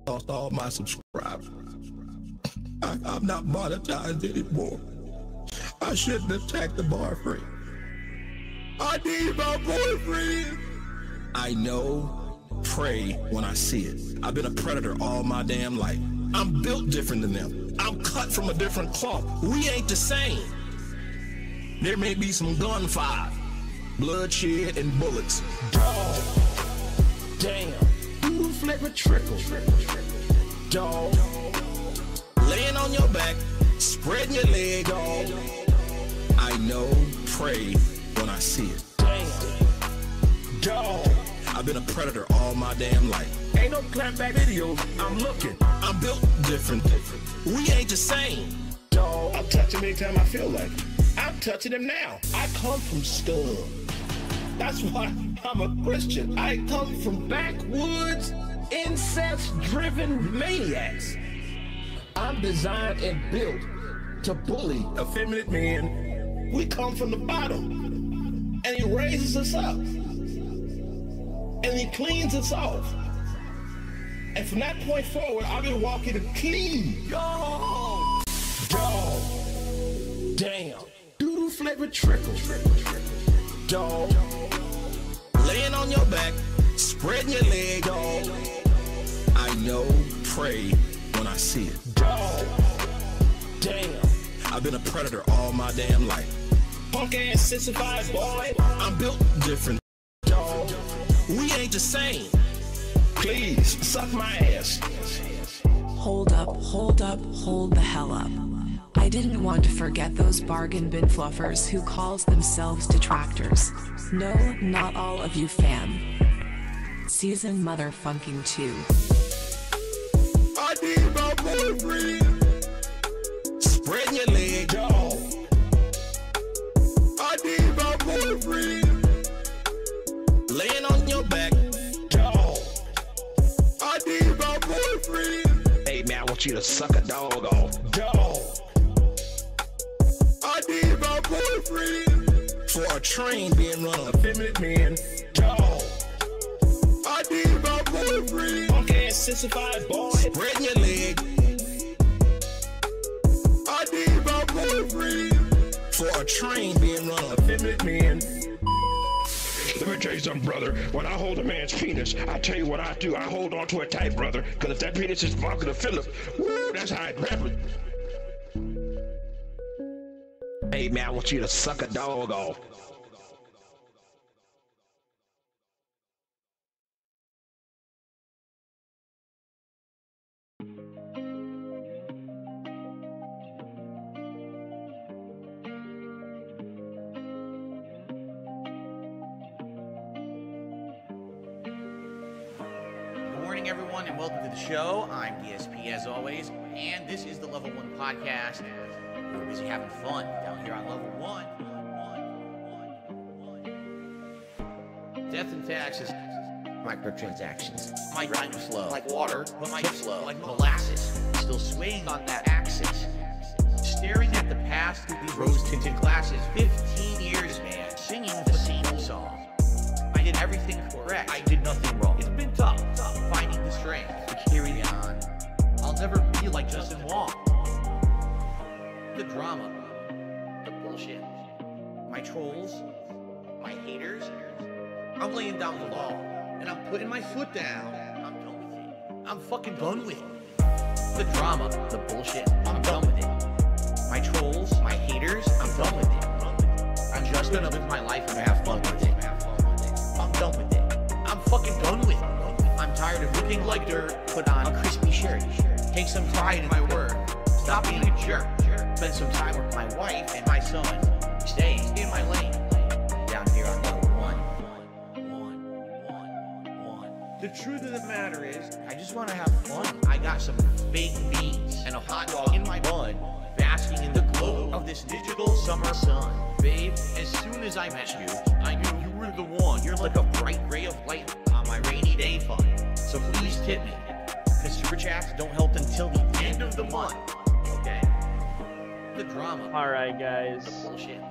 lost all my subscribers. I'm not monetized anymore. I shouldn't attack the boyfriend. I need my boyfriend. I know, pray when I see it. I've been a predator all my damn life. I'm built different than them. I'm cut from a different cloth. We ain't the same. There may be some gunfire, bloodshed, and bullets. Dog. Damn. Doodle flavor trickle. Dog. Laying on your back, spreading your leg, dog. I know, pray when I see it. Damn. Dog. I've been a predator all my damn life. Ain't no clapback videos, I'm looking. I'm built different. We ain't the same. Dog. I'm touching anytime I feel like it. I'm touching him now. I come from scum. That's why I'm a Christian. I come from backwoods, incest-driven maniacs. I'm designed and built to bully effeminate men. We come from the bottom, and he raises us up, and he cleans us off. And from that point forward, I've been walking clean. Dog. Dog. Damn. Doodle flavored trickle. Dog. Laying on your back, spreading your leg, dog. I know, pray when I see it. Dog. Damn. I've been a predator all my damn life. Punk ass sissified boy. I'm built different, dog. We ain't the same. Please, suck my ass. Hold up, hold the hell up. I didn't want to forget those bargain bin fluffers who calls themselves detractors. No, not all of you fam. Season motherfucking 2. I need my boyfriend. Spreading your leg, dog. I need my boyfriend. Laying on your back, dog. I need my boyfriend. Hey man, I want you to suck a dog off, dog. I need my boyfriend. For a train being run, effeminate men, dog. I need my boyfriend. Punk ass sissified boy, spreading your leg. I need my boyfriend. For a train being run, effeminate men. Let me tell you something, brother. When I hold a man's penis, I tell you what I do. I hold on to it tight, brother. Because if that penis is vodka to Philip, woo, that's how it happens. Hey, man, I want you to suck a dog off. Everyone, and welcome to the show. I'm DSP as always, and this is the Level 1 podcast. We're busy having fun down here on Level 1. Death and taxes, microtransactions. My rhyme slow like water, but my slow like molasses. Still swaying on that axis. Staring at the past through these rose-tinted glasses. 15 years, man, singing the same song. I did everything correct. I did nothing wrong. It's been tough finding the strength to carry on. I'll never be like Justin Wong. The drama, the bullshit, my trolls, my haters. I'm laying down the law, and I'm putting my foot down. I'm done with it. I'm fucking done with it. The drama, the bullshit, I'm done with it. My trolls, my haters, I'm done with it. I'm just gonna live my life and have fun with it. I'm done with it. I'm fucking done with it. I'm tired of looking like dirt. Put on a crispy shirt. Take some pride in my work. Stop being a jerk. Spend some time with my wife and my son. Stay in my lane. Down here on Level 1. The truth of the matter is, I just want to have fun. I got some baked beans and a hot dog in my bun. Basking in the glow of this digital summer sun. Babe, as soon as I met you, I knew you were the one. You're like a bright ray of light on my rainy day fun. So please tip me, because super chats don't help until the end of the month. Okay? The drama. Alright guys, the bullshit.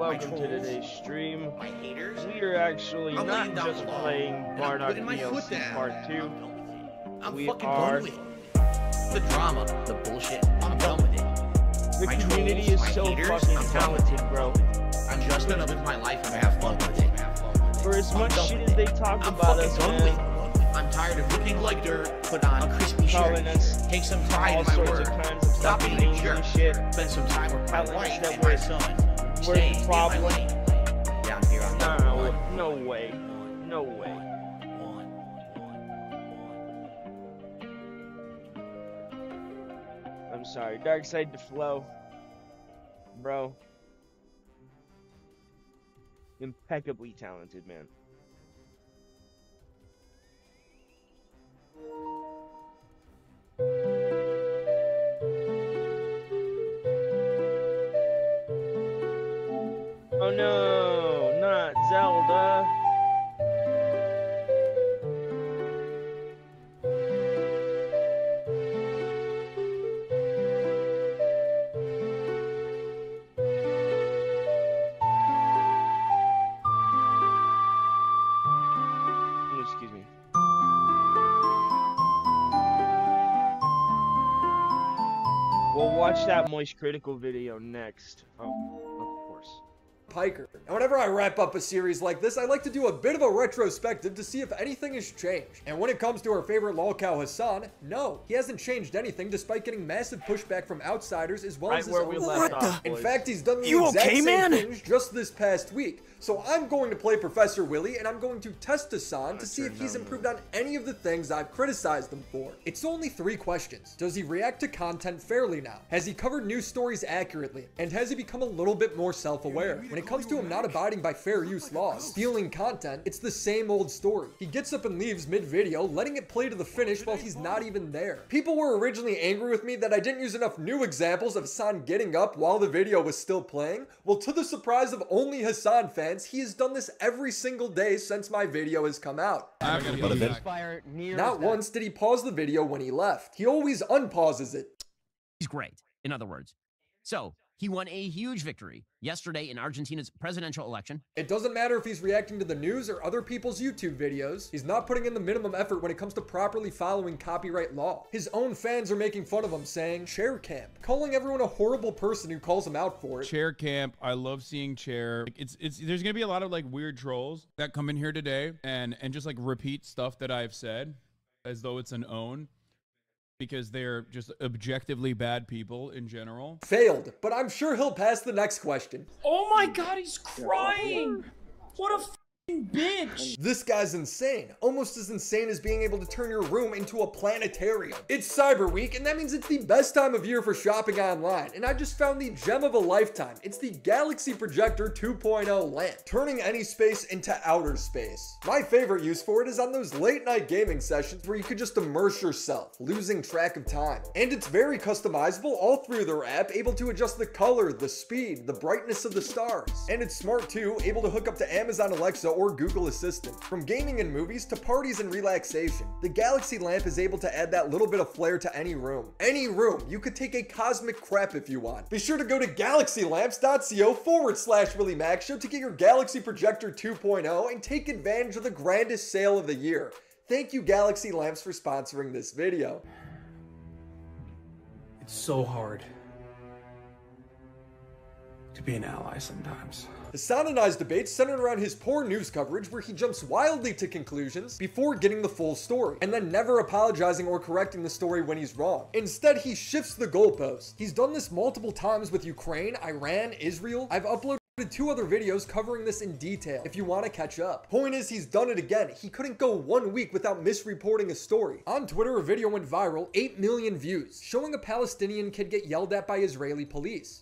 welcome to today's stream. My haters. We are actually not just playing Bardock DLC Part 2. I'm We fucking are. done with it. The drama, the bullshit, I'm done with it. The My community trolls, is my so haters, fucking I'm done with talented, it. bro. I'm just gonna live my life and have fun with it. For as I'm much done shit with as they it. talk I'm about fucking us, done with man, it. I'm tired of looking like dirt. Put on a crispy calling shirt. us Take some pride all in my sorts word. of kinds of Stop fucking being a names jerk. and shit. Spend some time with my Telling us wife that and my son. we're Stay the in my problem. lane. Yeah, I'm here. I'm number one. No way. No way. I'm sorry. Dark side to flow. Bro. Impeccably talented, man. Oh no, not Zelda. Excuse me. We'll watch that Moist Critical video next. Oh, of course. Piker. And whenever I wrap up a series like this, I like to do a bit of a retrospective to see if anything has changed. And when it comes to our favorite lolcow Hassan, no, he hasn't changed anything despite getting massive pushback from outsiders as well Right as his where own we fans. left off, In boys. fact, he's done the You exact okay, same man? things just this past week. So I'm going to play Professor Willy and I'm going to test Hassan to see if he's improved on any of the things I've criticized him for. It's only 3 questions. Does he react to content fairly now? Has he covered news stories accurately? And has he become a little bit more self-aware? When it comes to him not abiding by fair use laws, stealing content, it's the same old story. He gets up and leaves mid-video, letting it play to the finish while he's not even there. People were originally angry with me that I didn't use enough new examples of Hassan getting up while the video was still playing. Well, to the surprise of only Hassan fans, he has done this every single day since my video has come out. Not once did he pause the video when he left. He always unpauses it. He's great, in other words. So, he won a huge victory yesterday in Argentina's presidential election. It doesn't matter if he's reacting to the news or other people's YouTube videos. He's not putting in the minimum effort when it comes to properly following copyright law. His own fans are making fun of him, saying chair camp, calling everyone a horrible person who calls him out for it. Chair camp. I love seeing chair. There's gonna be a lot of like weird trolls that come in here today and just like repeat stuff that I've said as though it's an own, because they're just objectively bad people in general. Failed, but I'm sure he'll pass the next question. Oh my god, he's crying! What a f***ing bitch! This guy's insane. Almost as insane as being able to turn your room into a planetarium. It's Cyber Week, and that means it's the best time of year for shopping online. And I just found the gem of a lifetime. It's the Galaxy Projector 2.0 lamp, turning any space into outer space. My favorite use for it is on those late night gaming sessions where you could just immerse yourself, losing track of time. And it's very customizable all through their app, able to adjust the color, the speed, the brightness of the stars. And it's smart too, able to hook up to Amazon Alexa or Google Assistant. From gaming and movies to parties and relaxation, the Galaxy lamp is able to add that little bit of flair to any room. Any room, you could take a cosmic crap if you want. Be sure to go to galaxylamps.co/WillyMaxShow to get your Galaxy Projector 2.0 and take advantage of the grandest sale of the year. Thank you, Galaxy Lamps, for sponsoring this video. It's so hard to be an ally sometimes. Hassan and I's debate centered around his poor news coverage where he jumps wildly to conclusions before getting the full story, and then never apologizing or correcting the story when he's wrong. Instead, he shifts the goalpost. He's done this multiple times with Ukraine, Iran, Israel. I've uploaded 2 other videos covering this in detail if you want to catch up. Point is, he's done it again. He couldn't go 1 week without misreporting a story. On Twitter, a video went viral, 8 million views, showing a Palestinian kid get yelled at by Israeli police.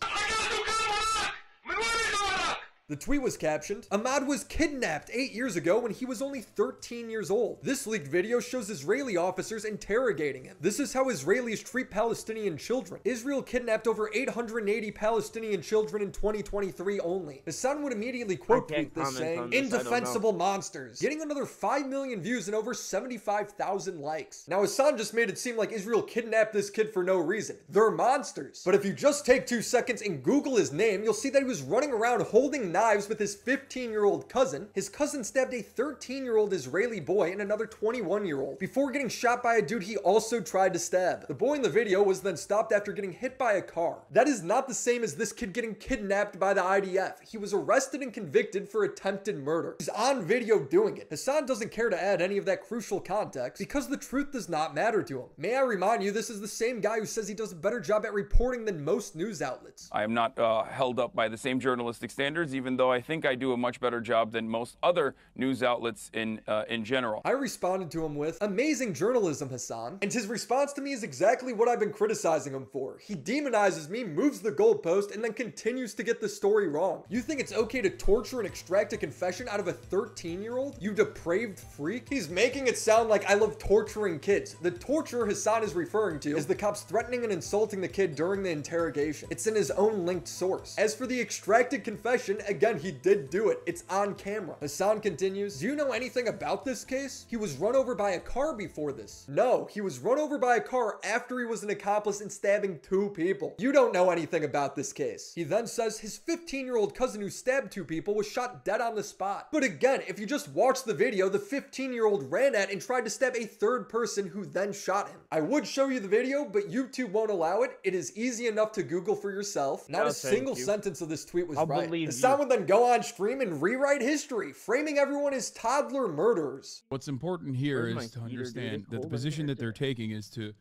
The tweet was captioned, Ahmad was kidnapped 8 years ago when he was only 13 years old. This leaked video shows Israeli officers interrogating him. This is how Israelis treat Palestinian children. Israel kidnapped over 880 Palestinian children in 2023 only. Hassan would immediately quote tweet this saying, indefensible monsters, getting another 5 million views and over 75,000 likes. Now Hassan just made it seem like Israel kidnapped this kid for no reason. They're monsters. But if you just take 2 seconds and Google his name, you'll see that he was running around holding knives with his 15-year-old cousin. His cousin stabbed a 13-year-old Israeli boy and another 21-year-old before getting shot by a dude he also tried to stab. The boy in the video was then stopped after getting hit by a car. That is not the same as this kid getting kidnapped by the IDF. He was arrested and convicted for attempted murder. He's on video doing it. Hassan doesn't care to add any of that crucial context because the truth does not matter to him. May I remind you, this is the same guy who says he does a better job at reporting than most news outlets. I am not held up by the same journalistic standards, even though I think I do a much better job than most other news outlets in general. I responded to him with, "Amazing journalism, Hassan." And his response to me is exactly what I've been criticizing him for. He demonizes me, moves the goalpost, and then continues to get the story wrong. You think it's okay to torture and extract a confession out of a 13-year-old? You depraved freak? He's making it sound like I love torturing kids. The torture Hassan is referring to is the cops threatening and insulting the kid during the interrogation. It's in his own linked source. As for the extracted confession, again, he did do it. It's on camera. Hassan continues, "Do you know anything about this case? He was run over by a car before this." No, he was run over by a car after he was an accomplice in stabbing 2 people. You don't know anything about this case. He then says his 15-year-old cousin who stabbed 2 people was shot dead on the spot. But again, if you just watch the video, the 15-year-old ran at and tried to stab a 3rd person who then shot him. I would show you the video, but YouTube won't allow it. It is easy enough to Google for yourself. Not a single sentence of this tweet was right. Hassan would then go on stream and rewrite history, framing everyone as toddler murderers. What's important here is to understand that the position that they're taking is to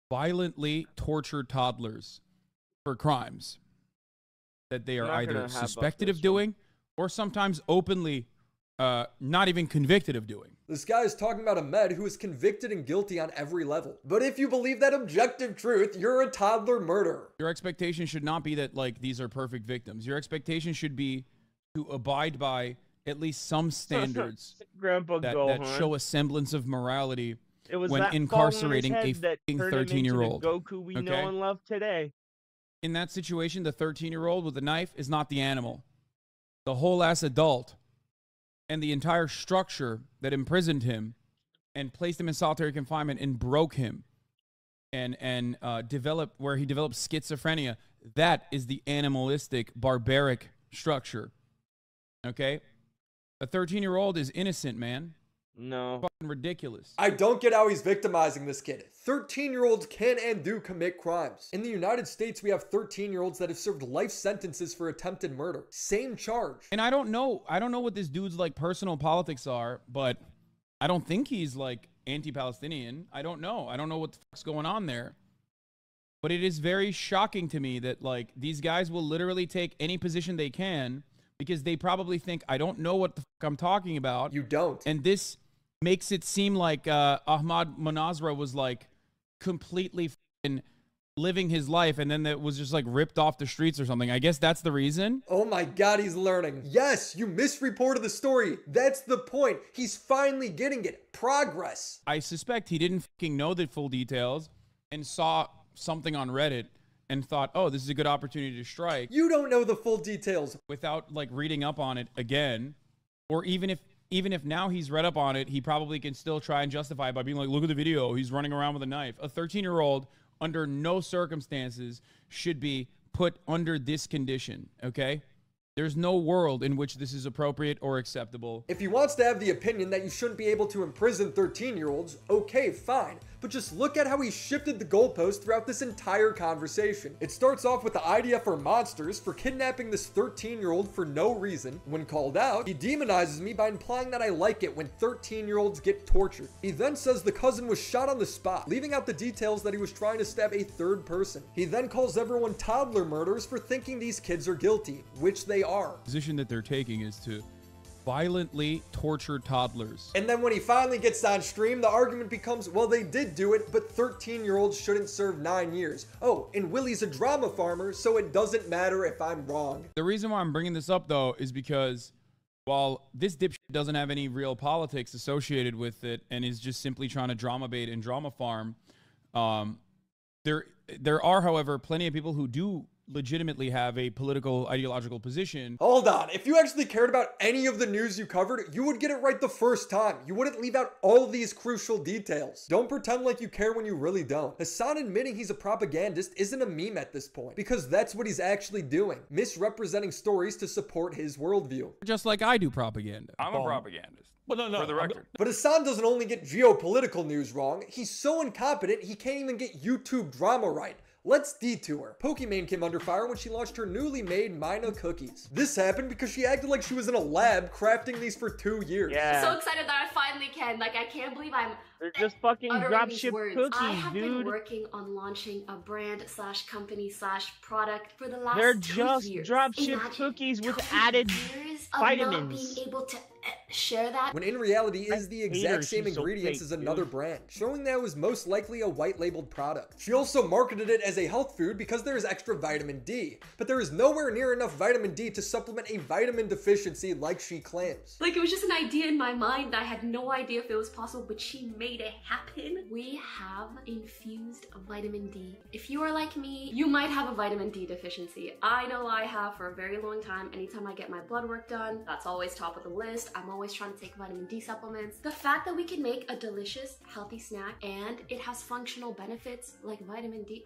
violently torture toddlers for crimes that they are either suspected of doing or sometimes openly not even convicted of doing. This guy is talking about Ahmed, who is convicted and guilty on every level. But if you believe that objective truth, you're a toddler murderer. Your expectation should not be that, like, these are perfect victims. Your expectation should be to abide by at least some standards that show a semblance of morality when incarcerating a 13-year-old. Goku we know and love today. In that situation, the 13-year-old with the knife is not the animal. The whole-ass adult and the entire structure that imprisoned him and placed him in solitary confinement and broke him and developed where he developed schizophrenia, that is the animalistic, barbaric structure. Okay? A 13-year-old is innocent, man. No. Fucking ridiculous. I don't get how he's victimizing this kid. 13-year-olds can and do commit crimes. In the United States, we have 13-year-olds that have served life sentences for attempted murder. Same charge. And I don't know what this dude's like personal politics are, but I don't think he's like anti-Palestinian. I don't know what the fuck's going on there. But it is very shocking to me that like these guys will literally take any position they can because they probably think I don't know what the fuck I'm talking about. You don't. And this makes it seem like Ahmad Manazra was like completely living his life and then that was just like ripped off the streets or something. I guess that's the reason. Oh my God, he's learning. Yes, you misreported the story. That's the point. He's finally getting it. Progress. I suspect he didn't fucking know the full details and saw something on Reddit and thought, oh, this is a good opportunity to strike. You don't know the full details. Without like reading up on it again, or even if now he's read up on it, he probably can still try and justify it by being like, look at the video, he's running around with a knife. A 13-year-old under no circumstances should be put under this condition, okay? There's no world in which this is appropriate or acceptable. If he wants to have the opinion that you shouldn't be able to imprison 13-year-olds, okay, fine. But just look at how he shifted the goalpost throughout this entire conversation. It starts off with the IDF are monsters for kidnapping this 13-year-old for no reason. When called out, he demonizes me by implying that I like it when 13-year-olds get tortured. He then says the cousin was shot on the spot, leaving out the details that he was trying to stab a 3rd person. He then calls everyone toddler murderers for thinking these kids are guilty, which they are. The position that they're taking is to violently torture toddlers. And then when he finally gets on stream, the argument becomes, well, they did do it, but 13-year-olds shouldn't serve 9 years. Oh, and Willie's a drama farmer, so it doesn't matter if I'm wrong. The reason why I'm bringing this up, though, is because while this dipshit doesn't have any real politics associated with it and is just simply trying to drama bait and drama farm, there are, however, plenty of people who do legitimately have a political ideological position. Hold on. If you actually cared about any of the news you covered, you would get it right the first time. You wouldn't leave out all these crucial details. Don't pretend like you care when you really don't. Hassan admitting he's a propagandist isn't a meme at this point, because that's what he's actually doing, misrepresenting stories to support his worldview. Just like I do propaganda. I'm a propagandist. Well, no, For the record. But Hassan doesn't only get geopolitical news wrong, he's so incompetent he can't even get YouTube drama right. Let's detour. Pokimane came under fire when she launched her newly made Mina cookies. This happened because she acted like she was in a lab crafting these for 2 years. I'm so excited that I finally can. Like, I can't believe I'm They're just fucking dropship cookies, I have dude. been working on launching a brand slash company slash product for the last They're 2 just years. dropship cookies with added vitamins. Not being able to share that. When in reality is the exact same she's so ingredients fake, as another dude. brand, showing that it was most likely a white labeled product. She also marketed it as a health food because there is extra vitamin D, but there is nowhere near enough vitamin D to supplement a vitamin deficiency like she claims. Like, it was just an idea in my mind that I had no idea if it was possible, but she made it happen. We have infused vitamin D. If you are like me, you might have a vitamin D deficiency. I know I have for a very long time. Anytime I get my blood work done, that's always top of the list. I'm always trying to take vitamin D supplements. The fact that we can make a delicious, healthy snack and it has functional benefits like vitamin D,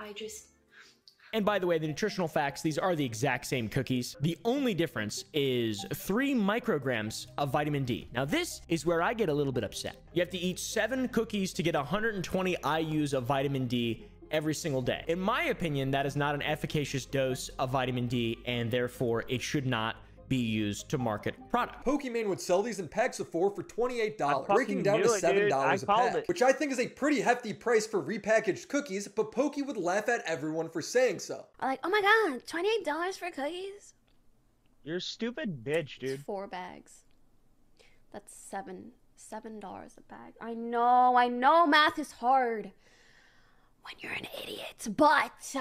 And by the way, the nutritional facts, these are the exact same cookies. The only difference is 3 micrograms of vitamin D. Now this is where I get a little bit upset. You have to eat 7 cookies to get 120 IUs of vitamin D every single day. In my opinion, that is not an efficacious dose of vitamin D, and therefore it should not be used to market product. Pokimane would sell these in packs of 4 for $28, I breaking down to fucking knew it, dude. $7 a called pack, it. which I think is a pretty hefty price for repackaged cookies, but Poki would laugh at everyone for saying so. Like, oh my god, $28 for cookies? You're a stupid bitch, dude. 4 bags. That's $7 a bag. I know math is hard when you're an idiot, but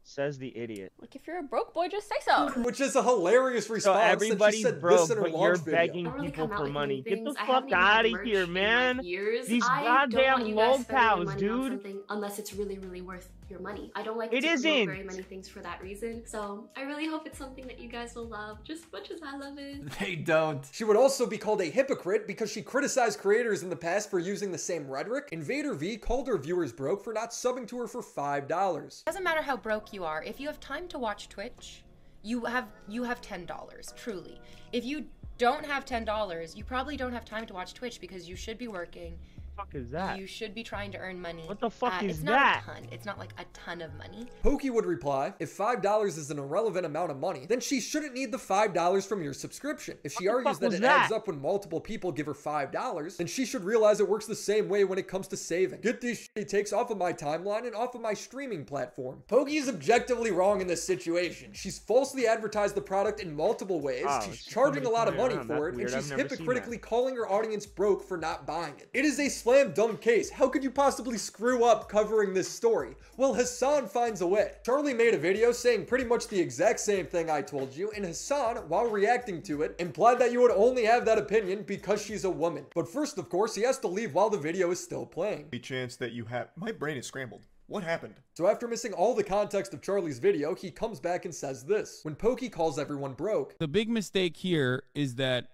Says the idiot. like, if you're a broke boy, just say so. Which is a hilarious response since she everybody's said broke, this in her but you're launch video. begging I don't really people come out for with money. new Get the things. I fuck haven't even out had of merch here, in, man. like, years. These I don't goddamn want you guys lol spending your cows, money on dude. something unless it's really, really worth your money. I don't like It to promote isn't. very many things for that reason. So I really hope it's something that you guys will love just as much as I love it. They don't. She would also be called a hypocrite because she criticized creators in the past for using the same rhetoric. Invader V called her viewers broke for not subbing to her for $5. Doesn't matter how broke you are. If you have time to watch Twitch, you have $10, truly. If you don't have $10, you probably don't have time to watch Twitch because you should be working. Fuck is that? You should be trying to earn money. What the fuck is it's that? Not a ton. It's not like a ton of money. Poki would reply, if $5 is an irrelevant amount of money, then she shouldn't need the $5 from your subscription. If she argues that it adds up when multiple people give her $5, then she should realize it works the same way when it comes to saving. Get these shitty takes off of my timeline and off of my streaming platform. Poki is objectively wrong in this situation. She's falsely advertised the product in multiple ways, she's charging a lot of money for it, and she's hypocritically calling her audience broke for not buying it. It is a slam dunk case. How could you possibly screw up covering this story? Well, Hassan finds a way. Charlie made a video saying pretty much the exact same thing I told you, and Hassan, while reacting to it, implied that you would only have that opinion because she's a woman. But first, of course, he has to leave while the video is still playing. The chance that you have... My brain is scrambled. What happened? So after missing all the context of Charlie's video, he comes back and says this. When Poki calls everyone broke. The big mistake here is that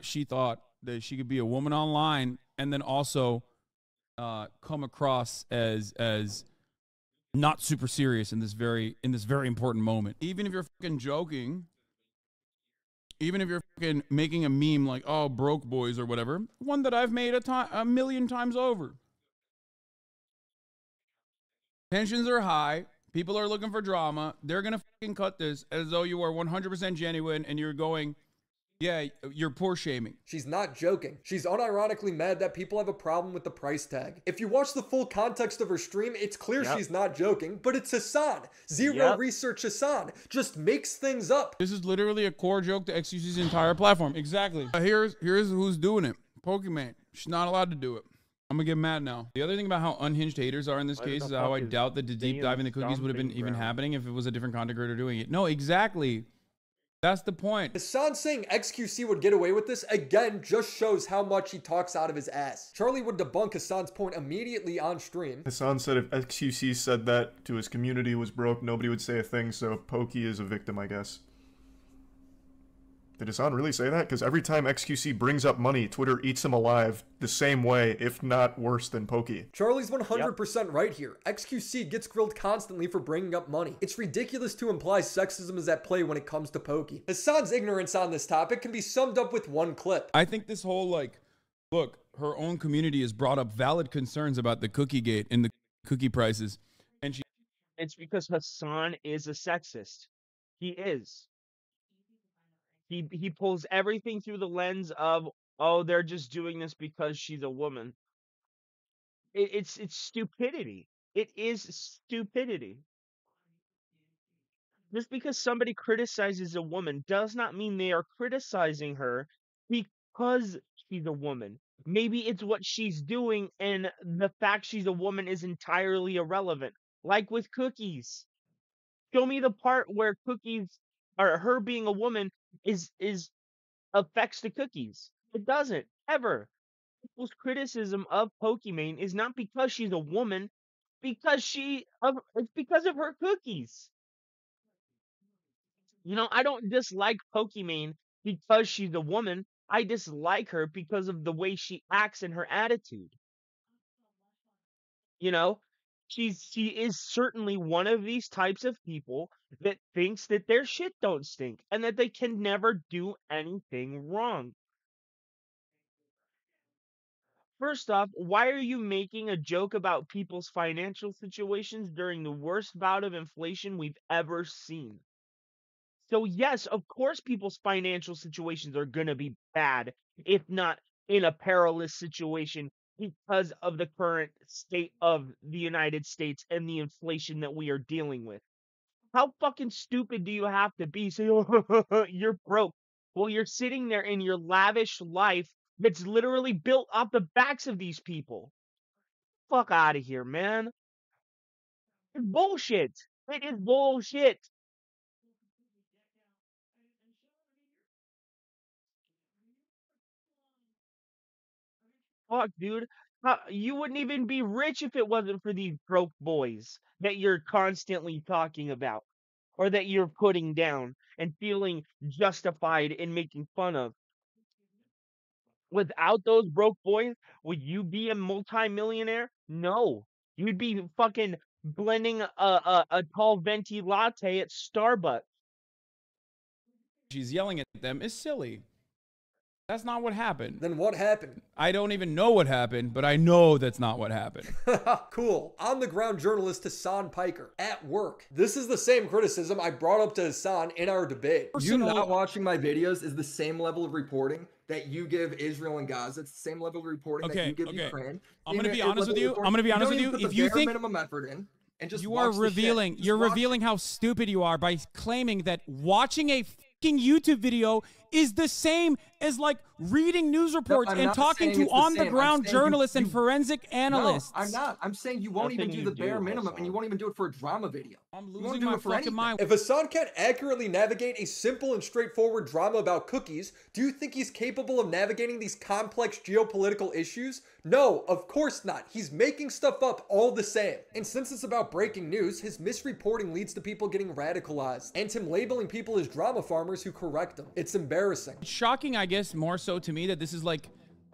she thought that she could be a woman online and then also come across as not super serious in this very important moment. Even if you're fucking joking, even if you're fucking making a meme like, oh, broke boys or whatever, one that I've made a million times over. Tensions are high. People are looking for drama. They're gonna fucking cut this as though you are 100% genuine and you're going, yeah, you're poor shaming. She's not joking. She's unironically mad that people have a problem with the price tag. If you watch the full context of her stream, it's clear she's not joking, but it's Hassan. Zero research Hassan. Just makes things up. This is literally a core joke to XQC's entire platform. Exactly. Here's who's doing it. Pokimane. She's not allowed to do it. I'm gonna get mad now. The other thing about how unhinged haters are in this case is how I doubt that the deep dive in the cookies would have been even happening if it was a different content creator doing it. No, exactly. That's the point. Hassan saying XQC would get away with this, again, just shows how much he talks out of his ass. Charlie would debunk Hassan's point immediately on stream. Hassan said if XQC said that to his community was broke, nobody would say a thing, so Pokey is a victim, I guess. Did Hassan really say that? Because every time XQC brings up money, Twitter eats him alive the same way, if not worse than Pokey. Charlie's 100% right here. XQC gets grilled constantly for bringing up money. It's ridiculous to imply sexism is at play when it comes to Pokey. Hassan's ignorance on this topic can be summed up with one clip. I think this whole, like, look, her own community has brought up valid concerns about the cookie gate and the cookie prices. And she... It's because Hassan is a sexist. He is. He pulls everything through the lens of, oh, they're just doing this because she's a woman. It's stupidity. It is stupidity. Just because somebody criticizes a woman does not mean they are criticizing her because she's a woman. Maybe it's what she's doing, and the fact she's a woman is entirely irrelevant. Like with cookies. Show me the part where cookies, or her being a woman, is affects the cookies. It doesn't ever. People's criticism of Pokimane is not because she's a woman, it's because of her cookies. You know, I don't dislike Pokimane because she's a woman. I dislike her because of the way she acts and her attitude. You know, she is certainly one of these types of people that thinks that their shit don't stink and that they can never do anything wrong. First off, why are you making a joke about people's financial situations during the worst bout of inflation we've ever seen? So yes, of course people's financial situations are going to be bad, if not in a perilous situation, because of the current state of the United States and the inflation that we are dealing with. How fucking stupid do you have to be? Say, oh, you're broke. Well, you're sitting there in your lavish life that's literally built off the backs of these people. Fuck out of here, man. It's bullshit. It is bullshit. Fuck, dude. You wouldn't even be rich if it wasn't for these broke boys that you're constantly talking about or that you're putting down and feeling justified in making fun of. Without those broke boys, would you be a multimillionaire? No. You'd be fucking blending a tall venti latte at Starbucks. She's yelling at them is silly. That's not what happened. Then what happened? I don't even know what happened, but I know that's not what happened. Cool. On the ground journalist Hassan Piker at work. This is the same criticism I brought up to Hassan in our debate. You not watching my videos is the same level of reporting that you give Israel and Gaza. It's the same level of reporting that you give Ukraine. I'm going to be honest with you. If you think minimum effort in and just you are revealing, revealing how stupid you are by claiming that watching a fucking YouTube video is the same as like reading news reports and talking to on-the-ground journalists and forensic analysts. No, I'm not. I'm saying you won't even do the bare minimum, and you won't even do it for a drama video. I'm losing my fucking mind. If Hassan can't accurately navigate a simple and straightforward drama about cookies, do you think he's capable of navigating these complex geopolitical issues? No, of course not. He's making stuff up all the same. And since it's about breaking news, his misreporting leads to people getting radicalized, and him labeling people as drama farmers who correct him. It's embarrassing. It's shocking, I guess, more so to me that this is like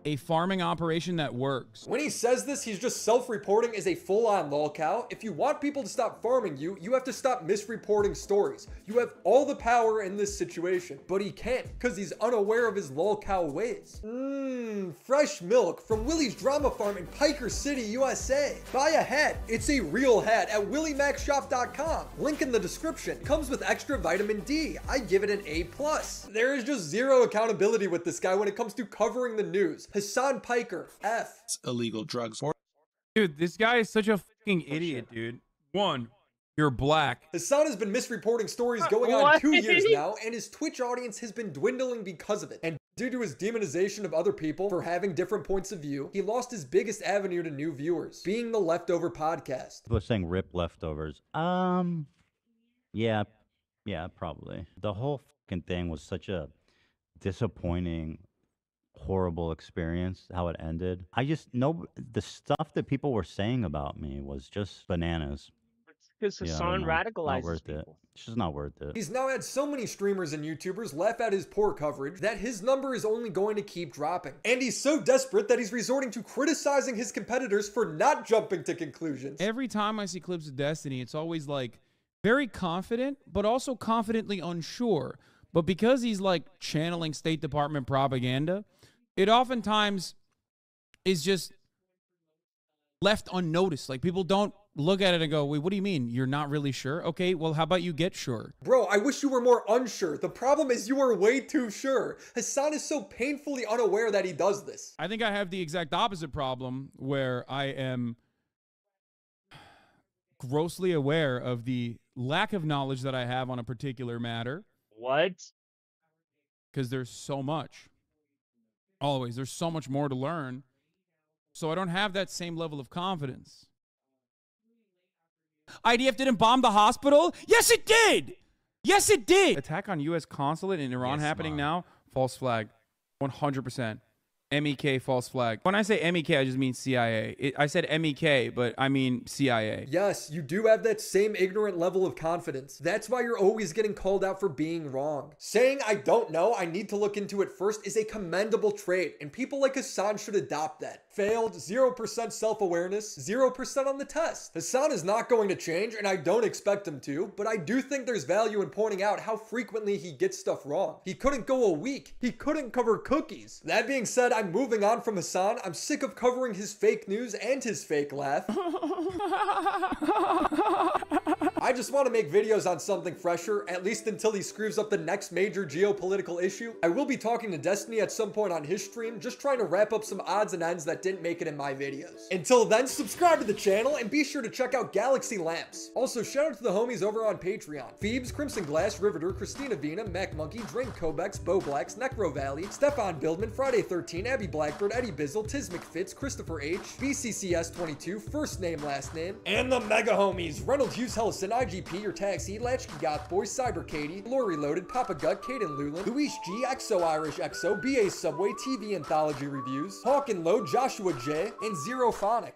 a farming operation that works. When he says this, he's just self-reporting as a full-on lolcow. If you want people to stop farming you, you have to stop misreporting stories. You have all the power in this situation, but he can't because he's unaware of his lolcow ways. Fresh milk from Willie's Drama Farm in Piker City, USA. Buy a hat. It's a real hat at williemaxshop.com. Link in the description. Comes with extra vitamin D. I give it an A+. There is just zero accountability with this guy when it comes to covering the news. Hassan Piker, F. It's illegal drugs. Dude, this guy is such a fucking idiot, dude. One, you're black. Hassan has been misreporting stories going on 2 years now, and his Twitch audience has been dwindling because of it. And due to his demonization of other people for having different points of view, he lost his biggest avenue to new viewers, being the Leftover podcast. People are saying rip leftovers. Yeah, Yeah, probably. The whole fucking thing was such a disappointing, horrible experience, how it ended. I just know the stuff that people were saying about me was just bananas. Because Yeah, I Hassan don't know. Not radicalizes worth it. people. It's just not worth it. He's now had so many streamers and YouTubers laugh at his poor coverage that his number is only going to keep dropping. And he's so desperate that he's resorting to criticizing his competitors for not jumping to conclusions. Every time I see clips of Destiny, it's always like very confident, but also confidently unsure. But because he's like channeling State Department propaganda, it oftentimes is just left unnoticed. Like people don't look at it and go, wait, what do you mean? You're not really sure? Okay, well, how about you get sure? Bro, I wish you were more unsure. The problem is you are way too sure. Hassan is so painfully unaware that he does this. I think I have the exact opposite problem where I am grossly aware of the lack of knowledge that I have on a particular matter. What? Because there's so much. Always. There's so much more to learn. So I don't have that same level of confidence. IDF didn't bomb the hospital? Yes, it did! Yes, it did! Attack on U.S. consulate in Iran happening now? False flag. 100%. MEK false flag. When I say MEK, I just mean CIA. I said MEK, but I mean CIA. Yes, you do have that same ignorant level of confidence. That's why you're always getting called out for being wrong. Saying, I don't know, I need to look into it first is a commendable trait, and people like Hassan should adopt that. Failed, 0% self-awareness, 0% on the test. Hassan is not going to change, and I don't expect him to, but I do think there's value in pointing out how frequently he gets stuff wrong. He couldn't go a week. He couldn't cover cookies. That being said, I'm moving on from Hassan. I'm sick of covering his fake news and his fake laugh. I just want to make videos on something fresher, at least until he screws up the next major geopolitical issue. I will be talking to Destiny at some point on his stream, just trying to wrap up some odds and ends that didn't make it in my videos. Until then, subscribe to the channel and be sure to check out Galaxy Lamps. Also, shout out to the homies over on Patreon. Phoebes, Crimson Glass, Riveter, Christina Vina, Mac Monkey, Drink Kobex, Bo Blacks, Necro Valley, Stefan Bildman, Friday 13, Abby Blackbird, Eddie Bizzle, Tiz McFitz, Christopher H, BCCS22, first name, last name, and the mega homies, Reynolds Hughes Hellison, IGP, Your Taxi, Latchkey Goth Boy, Cyber Katie, Lori Loaded, Papa Gut, Caden Luland, Luis G, XO Irish XO, BA Subway, TV Anthology Reviews, Hawk and Low, Joshua J, and Zero Phonic.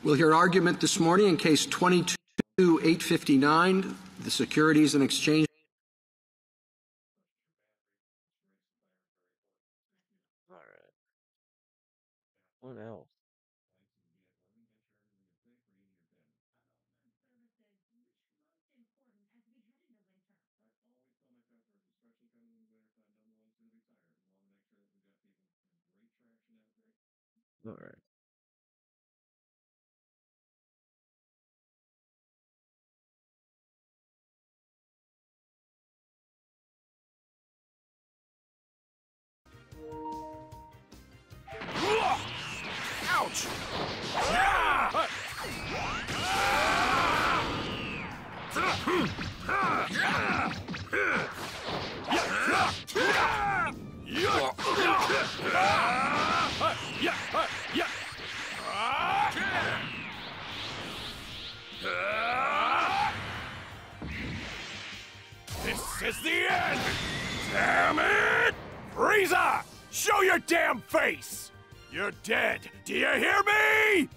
We'll hear argument this morning in case 22-859, the Securities and Exchange. All right. What else? All right. Ouch! This is the end! Damn it! Frieza! Show your damn face! You're dead! Do you hear me?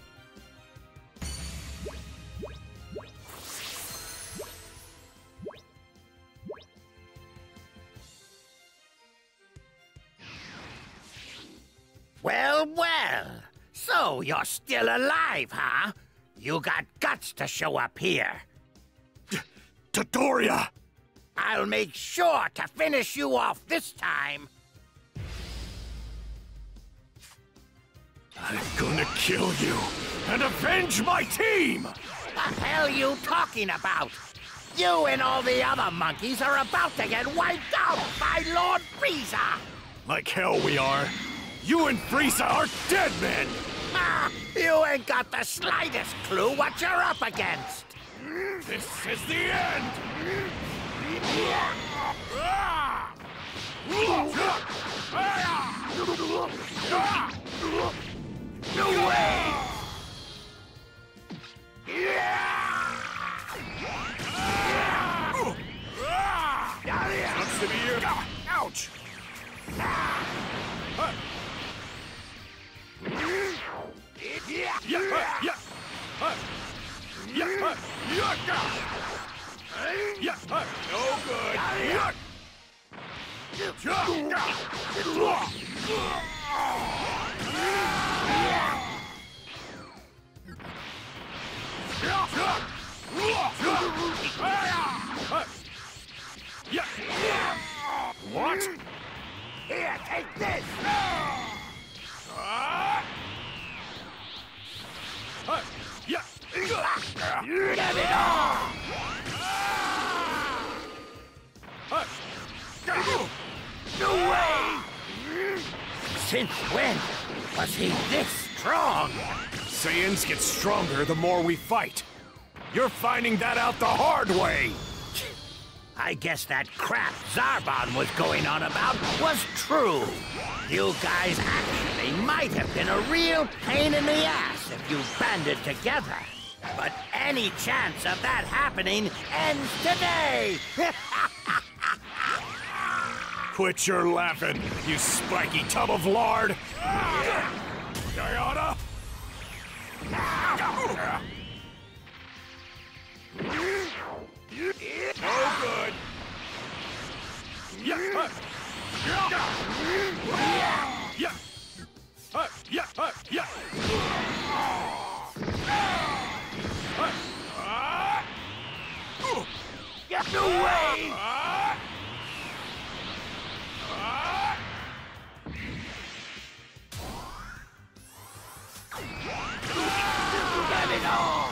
Well, well. So you're still alive, huh? You got guts to show up here. Dodoria! I'll make sure to finish you off this time. I'm gonna kill you and avenge my team! The hell you talking about? You and all the other monkeys are about to get wiped out by Lord Frieza! Like hell we are. You and Frieza are dead men! Ah, you ain't got the slightest clue what you're up against! This is the end! No way! Sucks to be you. Ouch! No good. What? Here, take this! Get it on! No way! Since when was he this strong? Saiyans get stronger the more we fight. You're finding that out the hard way! I guess that crap Zarbon was going on about was true. You guys actually might have been a real pain in the ass if you banded together. But any chance of that happening ends today! Quit your laughing, you spiky tub of lard! Diana! No good! No way!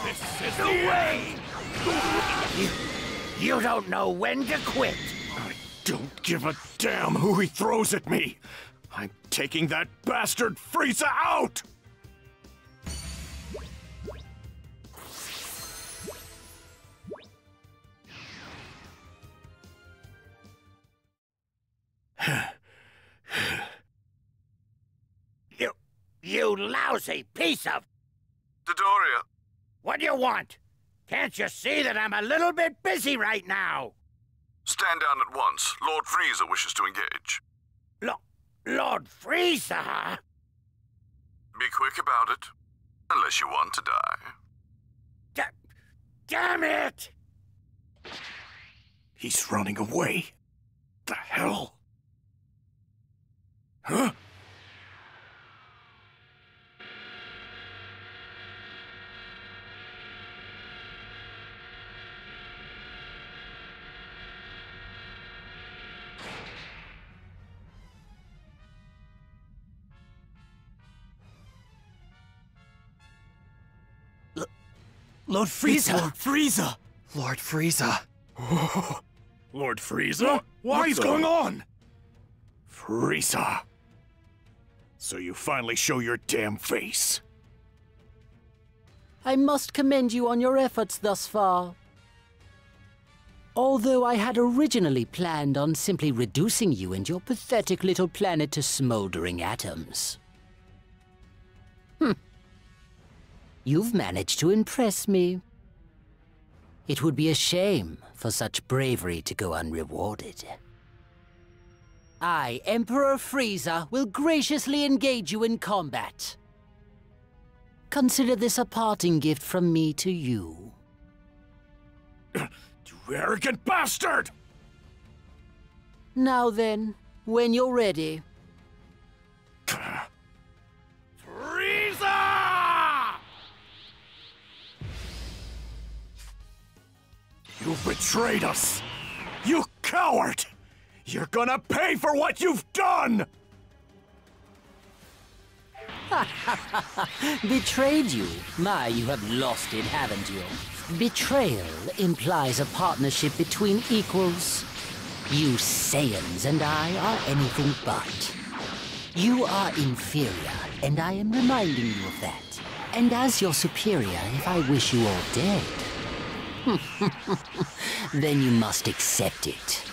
This is No way! You don't know when to quit. I don't give a damn who he throws at me. I'm taking that bastard Frieza out! You lousy piece of... Dodoria. What do you want? Can't you see that I'm a little bit busy right now? Stand down at once. Lord Frieza wishes to engage. Lord Frieza? Be quick about it, unless you want to die. Damn it! He's running away. The hell? Huh? Lord Frieza! Lord Frieza! Lord Frieza! Lord Frieza? What is going on? Frieza. So you finally show your damn face. I must commend you on your efforts thus far. Although I had originally planned on simply reducing you and your pathetic little planet to smoldering atoms. You've managed to impress me. It would be a shame for such bravery to go unrewarded. I, Emperor Frieza, will graciously engage you in combat. Consider this a parting gift from me to you. You arrogant bastard! Now then, when you're ready. Frieza! You betrayed us! You coward! You're gonna pay for what you've done! Betrayed you? My, you have lost it, haven't you? Betrayal implies a partnership between equals. You Saiyans and I are anything but. You are inferior, and I am reminding you of that. And as your superior, if I wish you all dead, then you must accept it.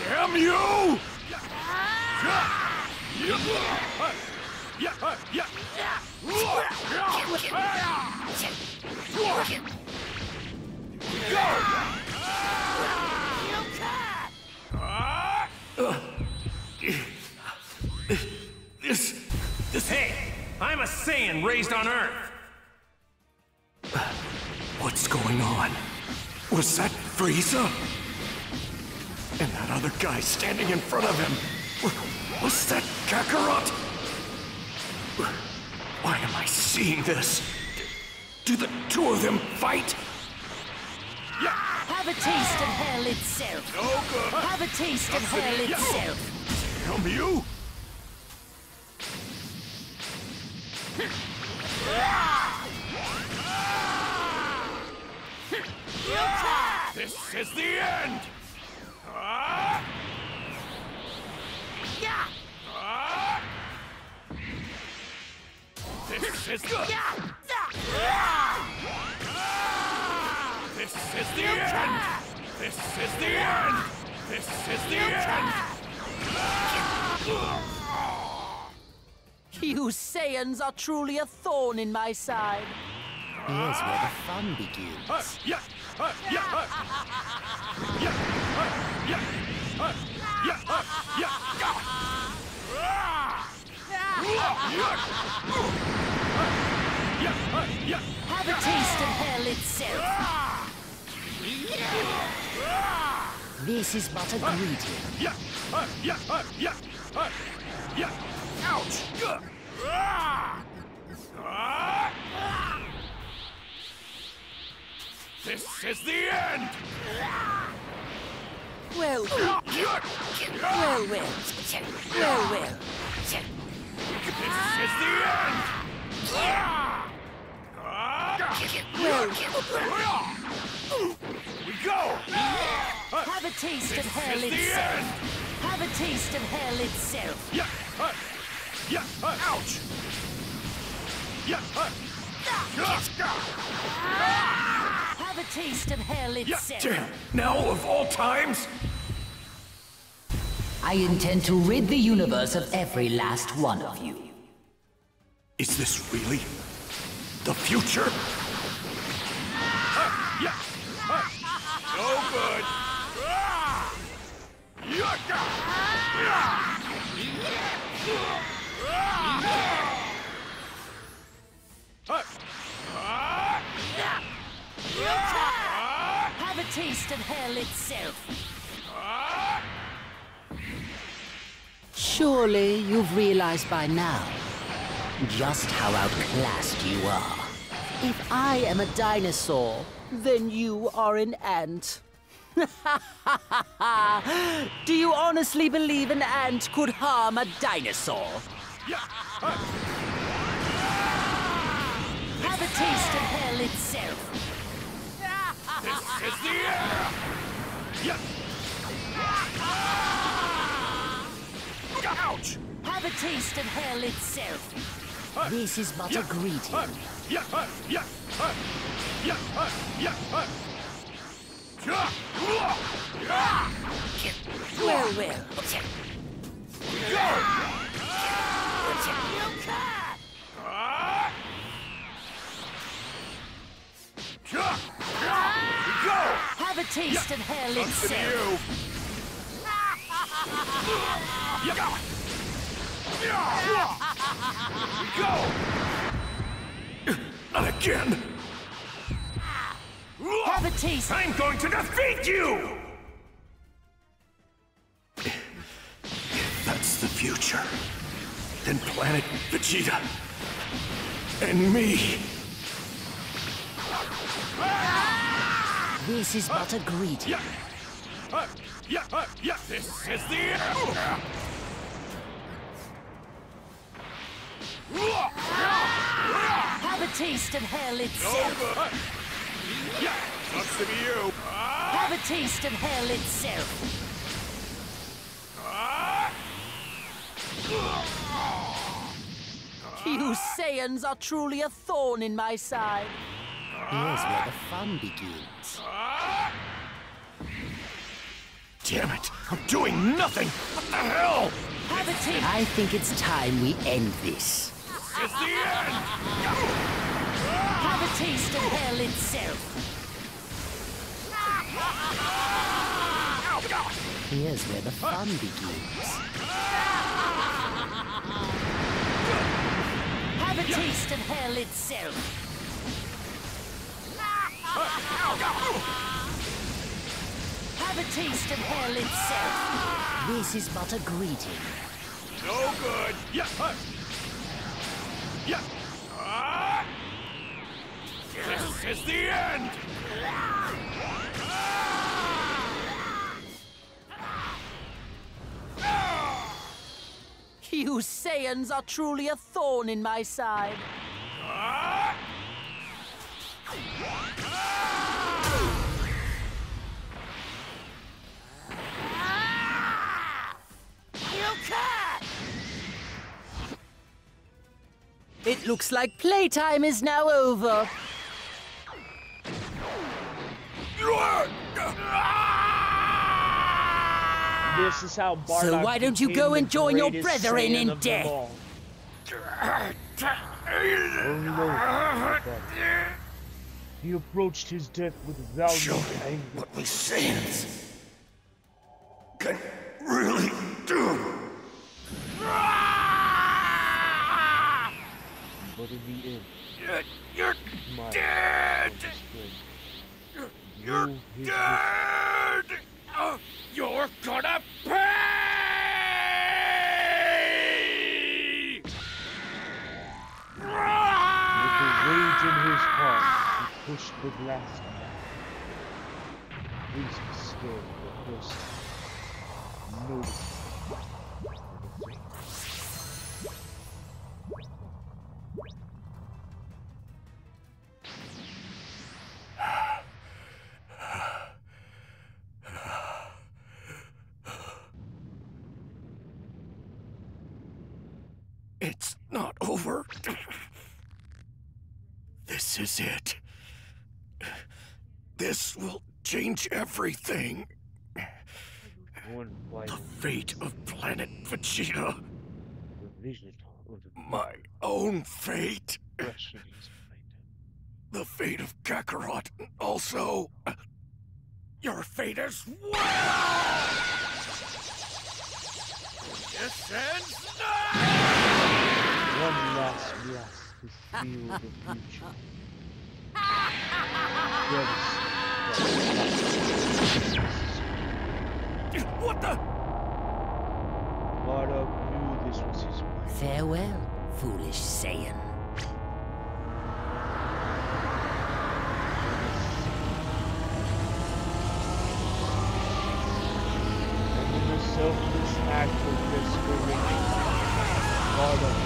Damn you! Hey, I'm a Saiyan raised on Earth. What's going on? Was that Frieza? And that other guy standing in front of him, was that Kakarot? Why am I seeing this? Do the two of them fight? Have a taste of hell itself. No good. Have a taste of hell itself. Damn you! This is the end! This is the... This is the end! This is the end! This is the end! You Saiyans are truly a thorn in my side. Here's where the fun begins. Have a taste of hell itself. This is but a greeting. Ouch! This is the end! Well, well. This is the end! We go! Have a taste of hell itself. Have a taste of hell itself. Ouch! Have a taste of hell itself. Damn! Now of all times? I intend to rid the universe of every last one of you. Is this really the future? No good! Have a taste of hell itself. Surely you've realized by now just how outclassed you are. If I am a dinosaur, then you are an ant. Do you honestly believe an ant could harm a dinosaur? Have a taste of hell itself. This is the air! Ouch! Have a taste of hell itself. This is but a greeting. Well, well. Have a taste of hell itself. Not again! Have a taste. I'm going to defeat you! If that's the future, then Planet Vegeta and me. This is but a greeting. This is the end! Have a taste of hell itself. Sucks to be you. Have a taste of hell itself. You Saiyans are truly a thorn in my side. Here's where the fun begins. Damn it! I'm doing nothing! What the hell? Have a taste. I think it's time we end this. It's the end! Have a taste of hell itself. Here's where the fun begins. Have a taste of hell itself. Have a taste of hell itself. This is but a greeting. No good. Yeah. Yeah. This is the end. You Saiyans are truly a thorn in my side. You can't! It looks like playtime is now over. This is how Bardock So why don't you became go the and join your greatest brethren Saiyan in of them death? all. He approached his death with valiant anger. What we Saiyans can really do. But in the end, You're my dead. You're his dead. You're gonna pay. With the rage in his heart, he pushed the glass down. Frieza was scared for the first time. Noticed It's not over. This is it. This will change everything. The fate of planet Vegeta. My own fate. The fate of Kakarot. Also, your fate as well! This ends now! one last blast to seal the future. What the? Bardock knew this was his way. Farewell, foolish Saiyan. And in the selfless act of desperation, Bardock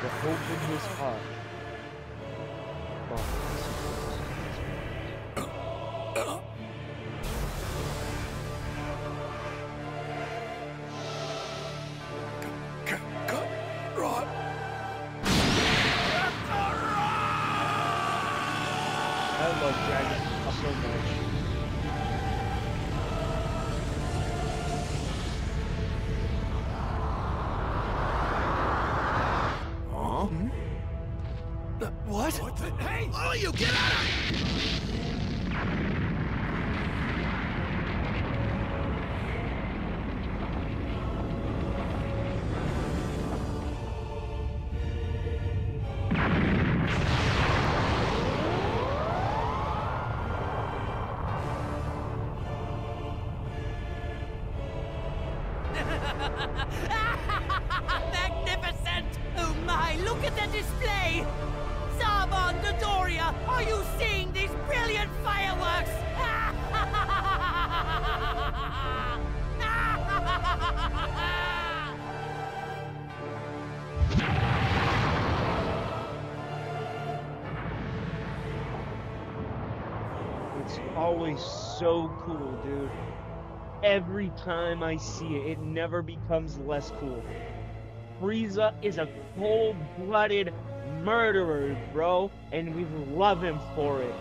the hope in his heart. I love Dragonball so much. Huh? What? Hey! All of you, get out of Magnificent! Oh my, look at the display! Zarbon, Dodoria, are you seeing these brilliant fireworks? It's always so cool, dude. Every time I see it, it never becomes less cool. Frieza is a cold-blooded murderers, bro, and we love him for it.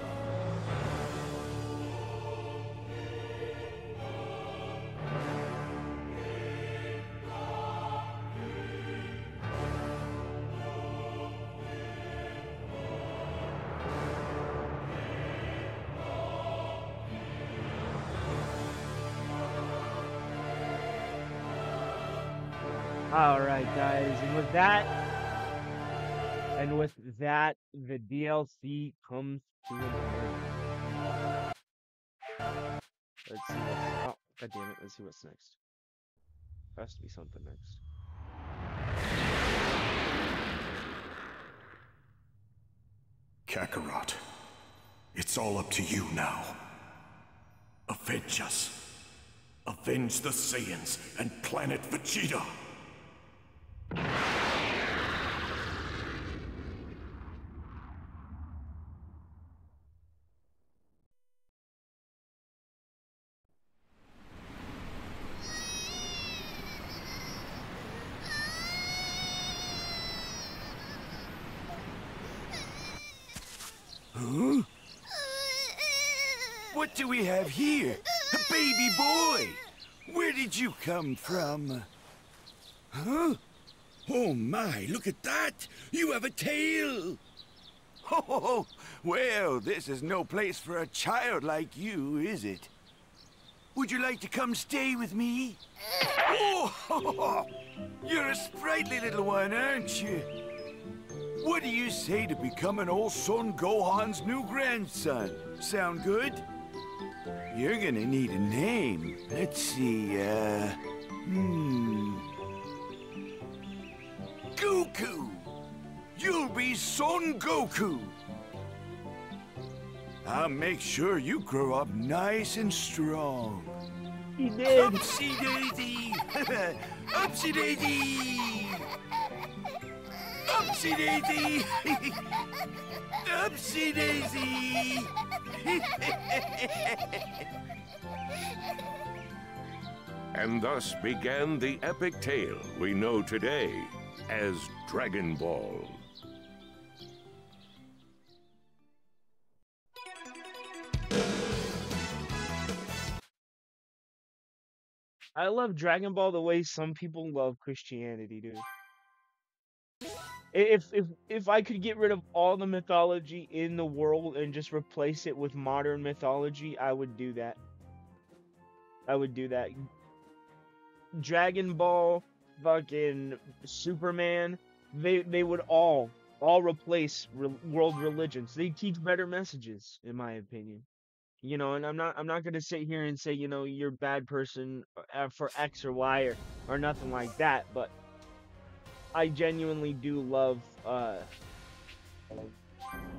Alright guys, and with that, the DLC comes to an end. Let's see what's, oh, god damn it, let's see what's next. Has to be something next. Kakarot, it's all up to you now. Avenge us. Avenge the Saiyans and planet Vegeta. Huh? What do we have here? A baby boy! Where did you come from? Huh? Oh my, look at that! You have a tail! Oh, well, this is no place for a child like you, is it? Would you like to come stay with me? Oh, you're a sprightly little one, aren't you? What do you say to becoming old Son Gohan's new grandson? Sound good? You're gonna need a name. Let's see, Goku! You'll be Son Goku! I'll make sure you grow up nice and strong. He did! Upsy daisy! Upsy daisy! Upsy daisy! Upsy daisy! And thus began the epic tale we know today as Dragon Ball. I love Dragon Ball the way some people love Christianity, dude. If I could get rid of all the mythology in the world and just replace it with modern mythology, I would do that. I would do that. Dragon Ball, fucking Superman, they would all replace world religions. They teach better messages, in my opinion. You know, and I'm not gonna sit here and say, you know, you're a bad person for X or Y or nothing like that, but I genuinely do love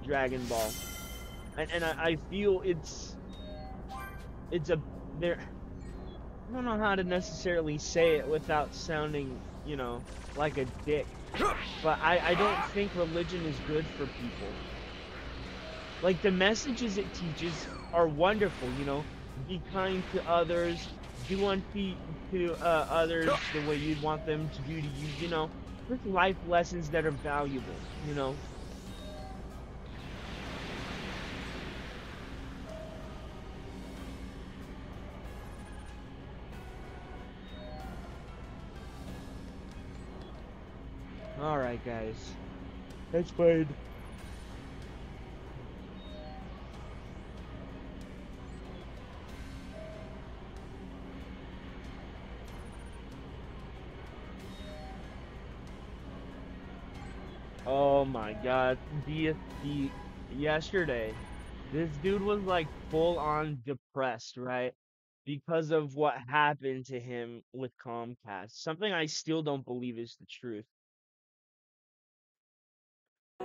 Dragon Ball, and I feel it's a there. I don't know how to necessarily say it without sounding, you know, like a dick, but I don't think religion is good for people. Like, the messages it teaches are wonderful, you know, be kind to others, do unto others the way you'd want them to do to you, you know. There's life lessons that are valuable, you know. Alright, guys. Let's play. Oh my god, DSP yesterday, this dude was like full on depressed, right? Because of what happened to him with Comcast. Something I still don't believe is the truth.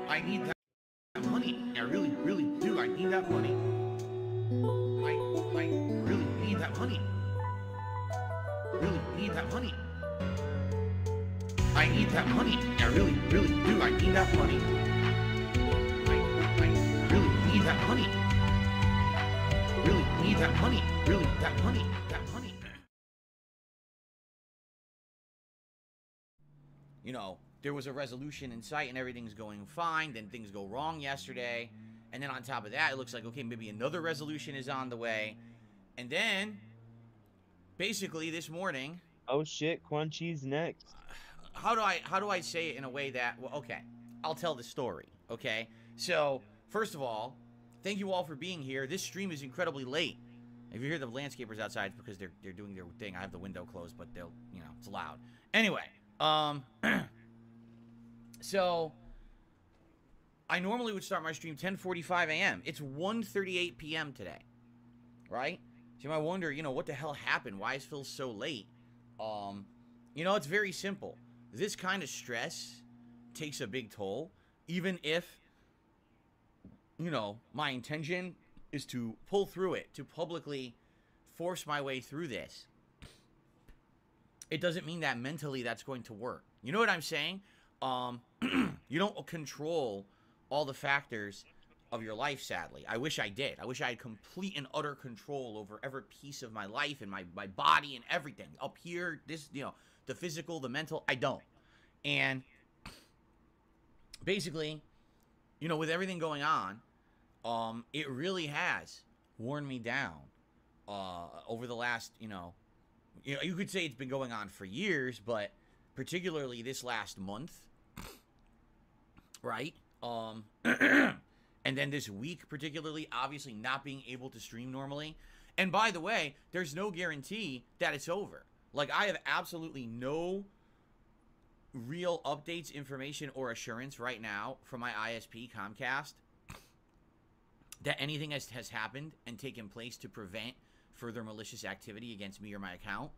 I need that money. I really, really do. I need that money. I really need that money. Really need that money. I need that money. I really, really do. I need that money. I really need that money. Really need that money. Really, that money. That money. You know, there was a resolution in sight and everything's going fine. Then things go wrong yesterday. And then on top of that, it looks like, okay, maybe another resolution is on the way. And then, basically, this morning... Oh shit, Quanchi's next. How do I say it in a way that... Well, okay, I'll tell the story, okay? So, first of all, thank you all for being here. This stream is incredibly late. If you hear the landscapers outside, it's because they're doing their thing. I have the window closed, but they'll, you know, it's loud. Anyway, so... I normally would start my stream 10:45 a.m. It's 1:38 p.m. today, right? So you might wonder, you know, what the hell happened? Why is Phil so late? You know, it's very simple. This kind of stress takes a big toll, even if, you know, my intention is to pull through it, to publicly force my way through this. It doesn't mean that mentally that's going to work. You know what I'm saying? You don't control all the factors of your life, sadly. I wish I did. I wish I had complete and utter control over every piece of my life and my body and everything. Up here, this, you know, the physical, the mental, I don't. And basically, you know, with everything going on, it really has worn me down over the last, you know, you could say it's been going on for years, but particularly this last month, right? And then this week particularly, obviously not being able to stream normally. And by the way, there's no guarantee that it's over. Like, I have absolutely no real updates, information, or assurance right now from my ISP, Comcast, that anything has happened and taken place to prevent further malicious activity against me or my account.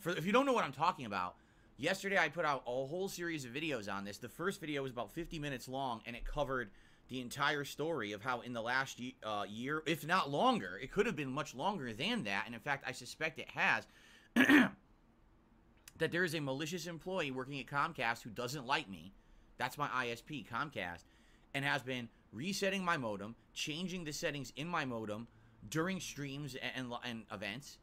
If you don't know what I'm talking about, yesterday I put out a whole series of videos on this. The first video was about 50 minutes long, and it covered the entire story of how in the last year, if not longer, it could have been much longer than that, and in fact, I suspect it has, that there is a malicious employee working at Comcast who doesn't like me. That's my ISP, Comcast, and has been resetting my modem, changing the settings in my modem during streams and events,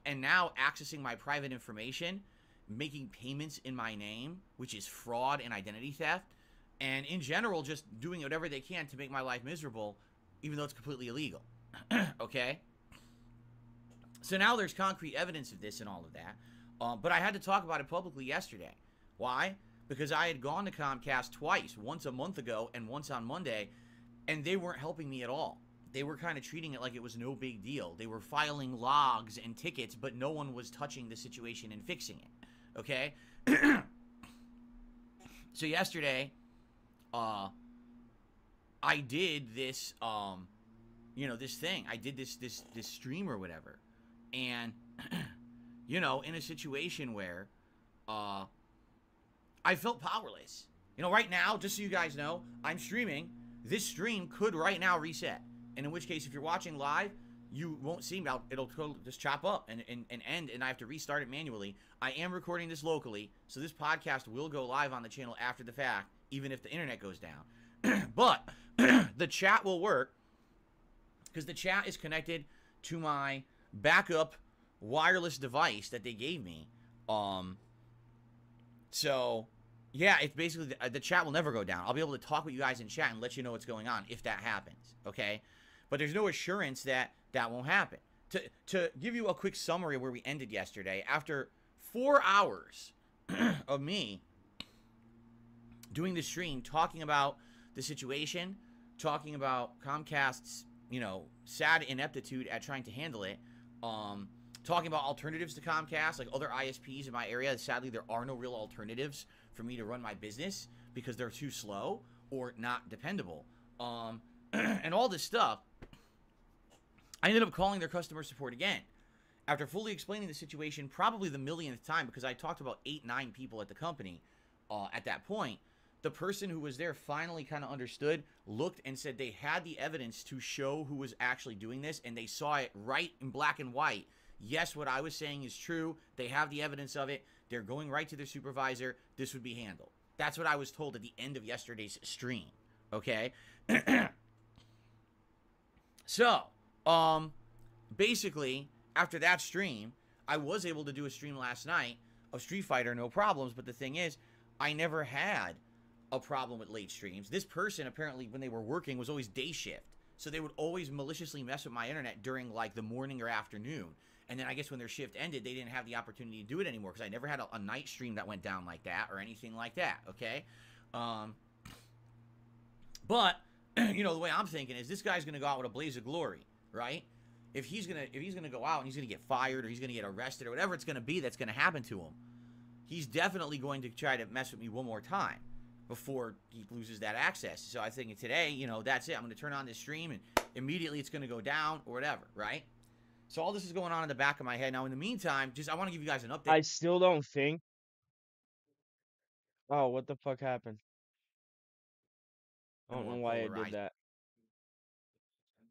and now accessing my private information, making payments in my name, which is fraud and identity theft, and in general, just doing whatever they can to make my life miserable, even though it's completely illegal. Okay? So now there's concrete evidence of this and all of that, but I had to talk about it publicly yesterday. Why? Because I had gone to Comcast twice, once a month ago and once on Monday, and they weren't helping me at all. They were kind of treating it like it was no big deal. They were filing logs and tickets, but no one was touching the situation and fixing it. Okay? So yesterday, I did this, you know, this thing. I did this stream or whatever. And, you know, in a situation where, I felt powerless. You know, right now, just so you guys know, I'm streaming. This stream could right now reset. And in which case, if you're watching live, you won't see me. It'll just chop up and end, and I have to restart it manually. I am recording this locally, so this podcast will go live on the channel after the fact, even if the internet goes down. But the chat will work, because the chat is connected to my backup wireless device that they gave me. So, yeah, it's basically, the chat will never go down. I'll be able to talk with you guys in chat and let you know what's going on if that happens, okay? But there's no assurance that that won't happen. To give you a quick summary of where we ended yesterday, after 4 hours of me doing the stream, talking about the situation, talking about Comcast's, you know, sad ineptitude at trying to handle it, talking about alternatives to Comcast, like other ISPs in my area. Sadly, there are no real alternatives for me to run my business because they're too slow or not dependable. And all this stuff, I ended up calling their customer support again. After fully explaining the situation, probably the millionth time, because I talked about 8-9 people at the company at that point, the person who was there finally kind of understood, looked, and said they had the evidence to show who was actually doing this, and they saw it right in black and white. Yes, what I was saying is true. They have the evidence of it. They're going right to their supervisor. This would be handled. That's what I was told at the end of yesterday's stream. Okay? So, basically, after that stream, I was able to do a stream last night of Street Fighter, no problems, but the thing is, I never had a problem with late streams. This person, apparently, when they were working, was always day shift. So they would always maliciously mess with my internet during, like, the morning or afternoon. And then I guess when their shift ended, they didn't have the opportunity to do it anymore because I never had a night stream that went down like that or anything like that, okay? But, you know, the way I'm thinking is this guy's going to go out with a blaze of glory, right? If he's gonna go out and he's going to get fired or he's going to get arrested or whatever it's going to be that's going to happen to him, he's definitely going to try to mess with me one more time before he loses that access. So I think today, you know, that's it. I'm going to turn on this stream and immediately it's going to go down or whatever, right? So all this is going on in the back of my head. Now, in the meantime, I want to give you guys an update. I still don't think. Oh, what the fuck happened? I don't know why I did that.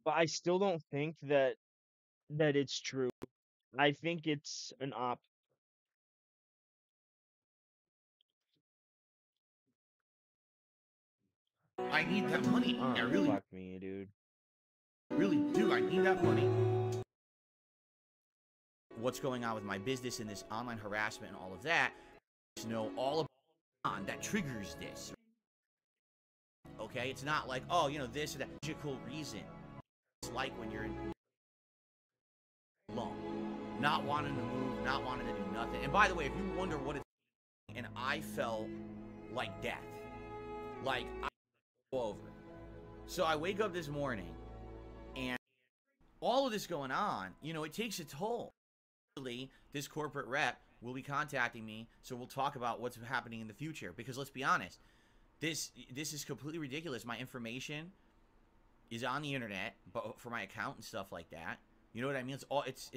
But I still don't think that it's true. I think it's an op. I need that money. I really, fuck me, dude. Really do. I need that money. What's going on with my business and this online harassment and all of that, to know all about that triggers this. Okay, it's not like, oh, you know, this or that logical reason. It's like when you're alone, not wanting to move, not wanting to do nothing. And by the way, if you wonder what it's, and I felt like death, like I go over. So I wake up this morning, and all of this going on, you know, it takes a toll. This corporate rep will be contacting me, so we'll talk about what's happening in the future. Because let's be honest, this is completely ridiculous. My information is on the internet, but for my account and stuff like that. You know what I mean? It's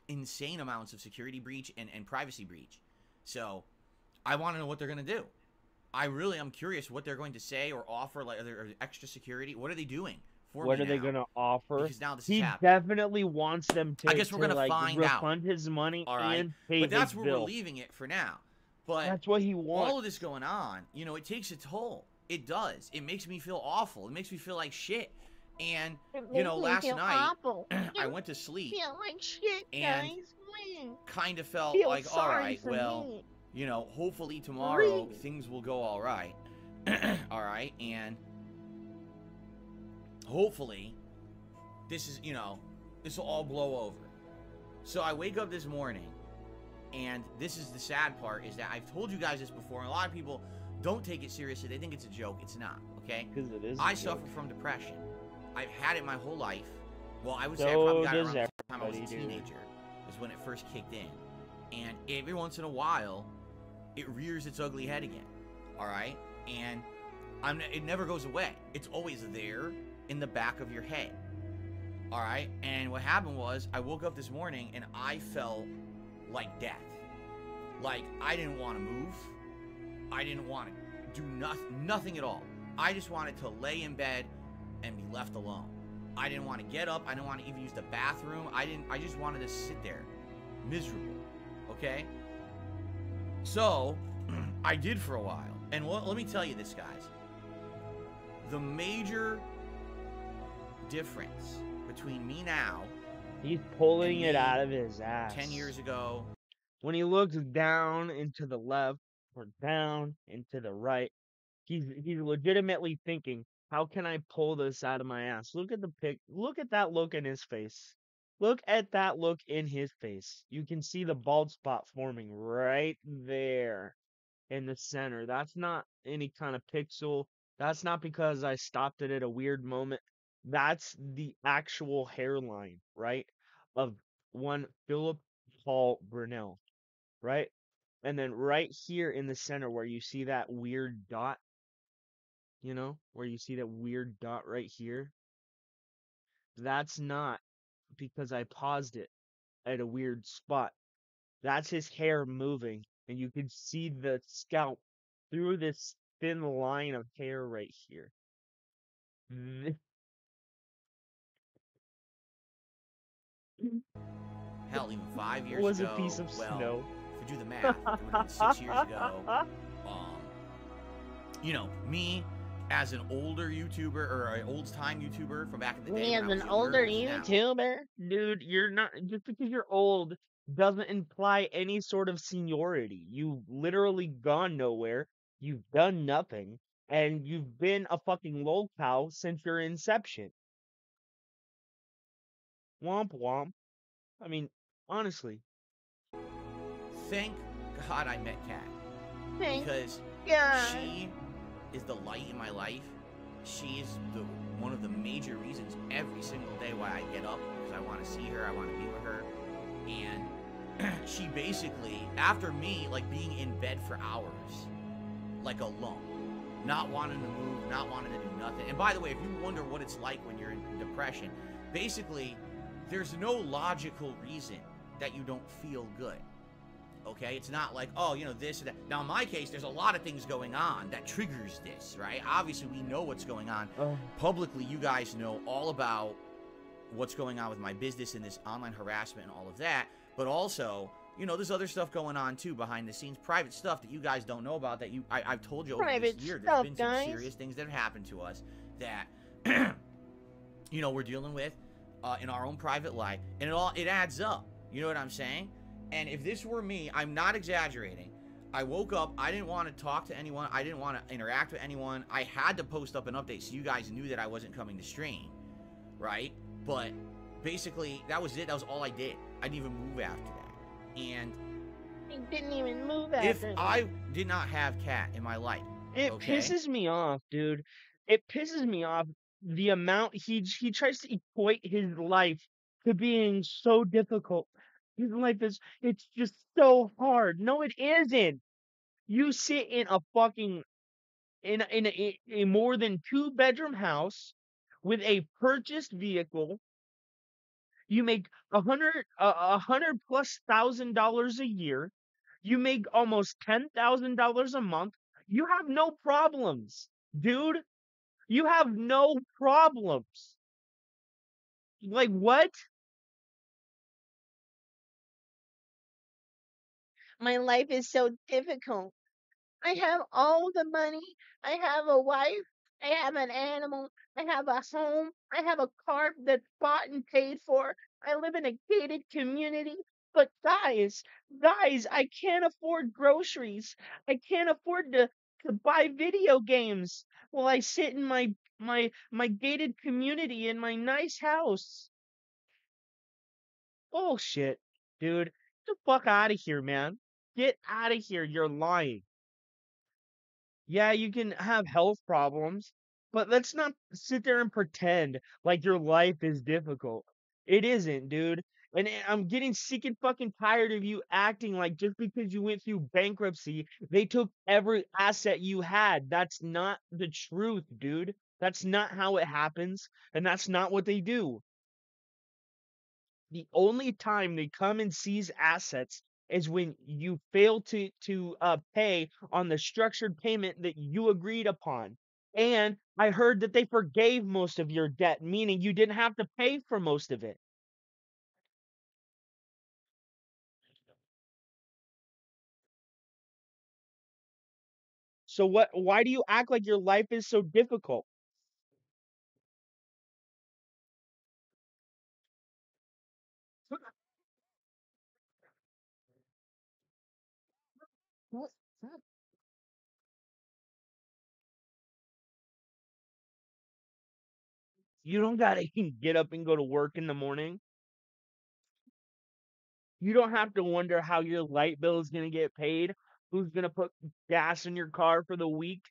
insane amounts of security breach and privacy breach. So I want to know what they're gonna do. I'm curious what they're going to say or offer. Like, are there extra security? What are they doing? What are they gonna offer? Because now this he is happening. Definitely wants them to. I guess we're gonna like, find refund out. his money All right, and pay but that's his where bill. we're leaving it for now. But that's what he wants. All of this going on, you know, it takes a toll. It does. It makes me feel awful. It makes me feel like shit. And you know, last night I went to sleep. Feel like shit, and guys. kind of felt Feel like, all sorry right, for well, me. you know, hopefully tomorrow things will go all right. All right, and hopefully this is, you know, this will all blow over. So I wake up this morning, and this is the sad part, is that I've told you guys this before, and a lot of people don't take it seriously. They think it's a joke. It's not, okay? Because it is. I suffer from depression. I've had it my whole life. Well, I would say I probably got it around the time I was a teenager, is when it first kicked in. And every once in a while, it rears its ugly head again. All right? And it never goes away. It's always there in the back of your head. All right? And what happened was, I woke up this morning and I felt like death. Like, I didn't want to move. I didn't want to do nothing at all. I just wanted to lay in bed and be left alone. I didn't want to get up. I didn't want to even use the bathroom. I just wanted to sit there, miserable. Okay? So, I did for a while. And let me tell you this, guys. The major difference between me now, he's pulling it out of his ass. 10 years ago, when he looks down into the left or down into the right, he's legitimately thinking, how can I pull this out of my ass? Look at that look in his face. Look at that look in his face. You can see the bald spot forming right there in the center. That's not any kind of pixel. That's not because I stopped it at a weird moment. That's the actual hairline, right? Of one Philip Paul Brunel, right? And then right here in the center where you see that weird dot, you know, where you see that weird dot right here, that's not because I paused it at a weird spot. That's his hair moving, and you can see the scalp through this thin line of hair right here. hell, even 5 years was ago. a piece of snow. If you do the math, it would have been 6 years ago. You know, me as an older YouTuber or an old-time YouTuber from back in the day. Me as an older YouTuber? Dude, you're not, just because you're old doesn't imply any sort of seniority. You've literally gone nowhere. You've done nothing, and you've been a fucking lolcow since your inception. Womp womp. I mean, honestly. Thank God I met Kat. Thank Because God. she is the light in my life. She is one of the major reasons every single day why I get up, because I want to see her, I want to be with her. And she basically, after me, like being in bed for hours, like a lump, not wanting to move, not wanting to do nothing. And by the way, if you wonder what it's like when you're in depression, basically, there's no logical reason that you don't feel good. Okay, it's not like, oh, you know, this or that. Now, in my case, there's a lot of things going on that triggers this, right? Obviously, we know what's going on. Publicly, you guys know all about what's going on with my business and this online harassment and all of that. But also, you know, there's other stuff going on, too, behind the scenes. Private stuff that you guys don't know about that I've told you over this year. There's been some serious things that have happened to us that, you know, we're dealing with in our own private life. And it adds up. You know what I'm saying? And if this were me, I'm not exaggerating. I woke up, I didn't want to talk to anyone, I didn't want to interact with anyone. I had to post up an update so you guys knew that I wasn't coming to stream, right? But basically, that was it. That was all I did. I didn't even move after that. And I didn't even move after if that. I did not have Kat in my life, It pisses me off, dude. It pisses me off the amount he tries to equate his life to being so difficult. His life it's just so hard. No, it isn't. You sit in a fucking in a more than 2-bedroom house with a purchased vehicle. You make $100,000+ a year. You make almost $10,000 a month. You have no problems, dude. You have no problems. Like what? My life is so difficult. I have all the money. I have a wife. I have an animal. I have a home. I have a car that's bought and paid for. I live in a gated community. But guys, I can't afford groceries. I can't afford to buy video games while I sit in my gated community in my nice house. Bullshit, dude. Get the fuck out of here, man. Get out of here. You're lying. Yeah, you can have health problems, but let's not sit there and pretend like your life is difficult. It isn't, dude. And I'm getting sick and fucking tired of you acting like just because you went through bankruptcy, they took every asset you had. That's not the truth, dude. That's not how it happens, and that's not what they do. The only time they come and seize assets is when you fail to pay on the structured payment that you agreed upon. And I heard that they forgave most of your debt, meaning you didn't have to pay for most of it. So why do you act like your life is so difficult? You don't gotta get up and go to work in the morning. You don't have to wonder how your light bill is gonna get paid, who's gonna put gas in your car for the week.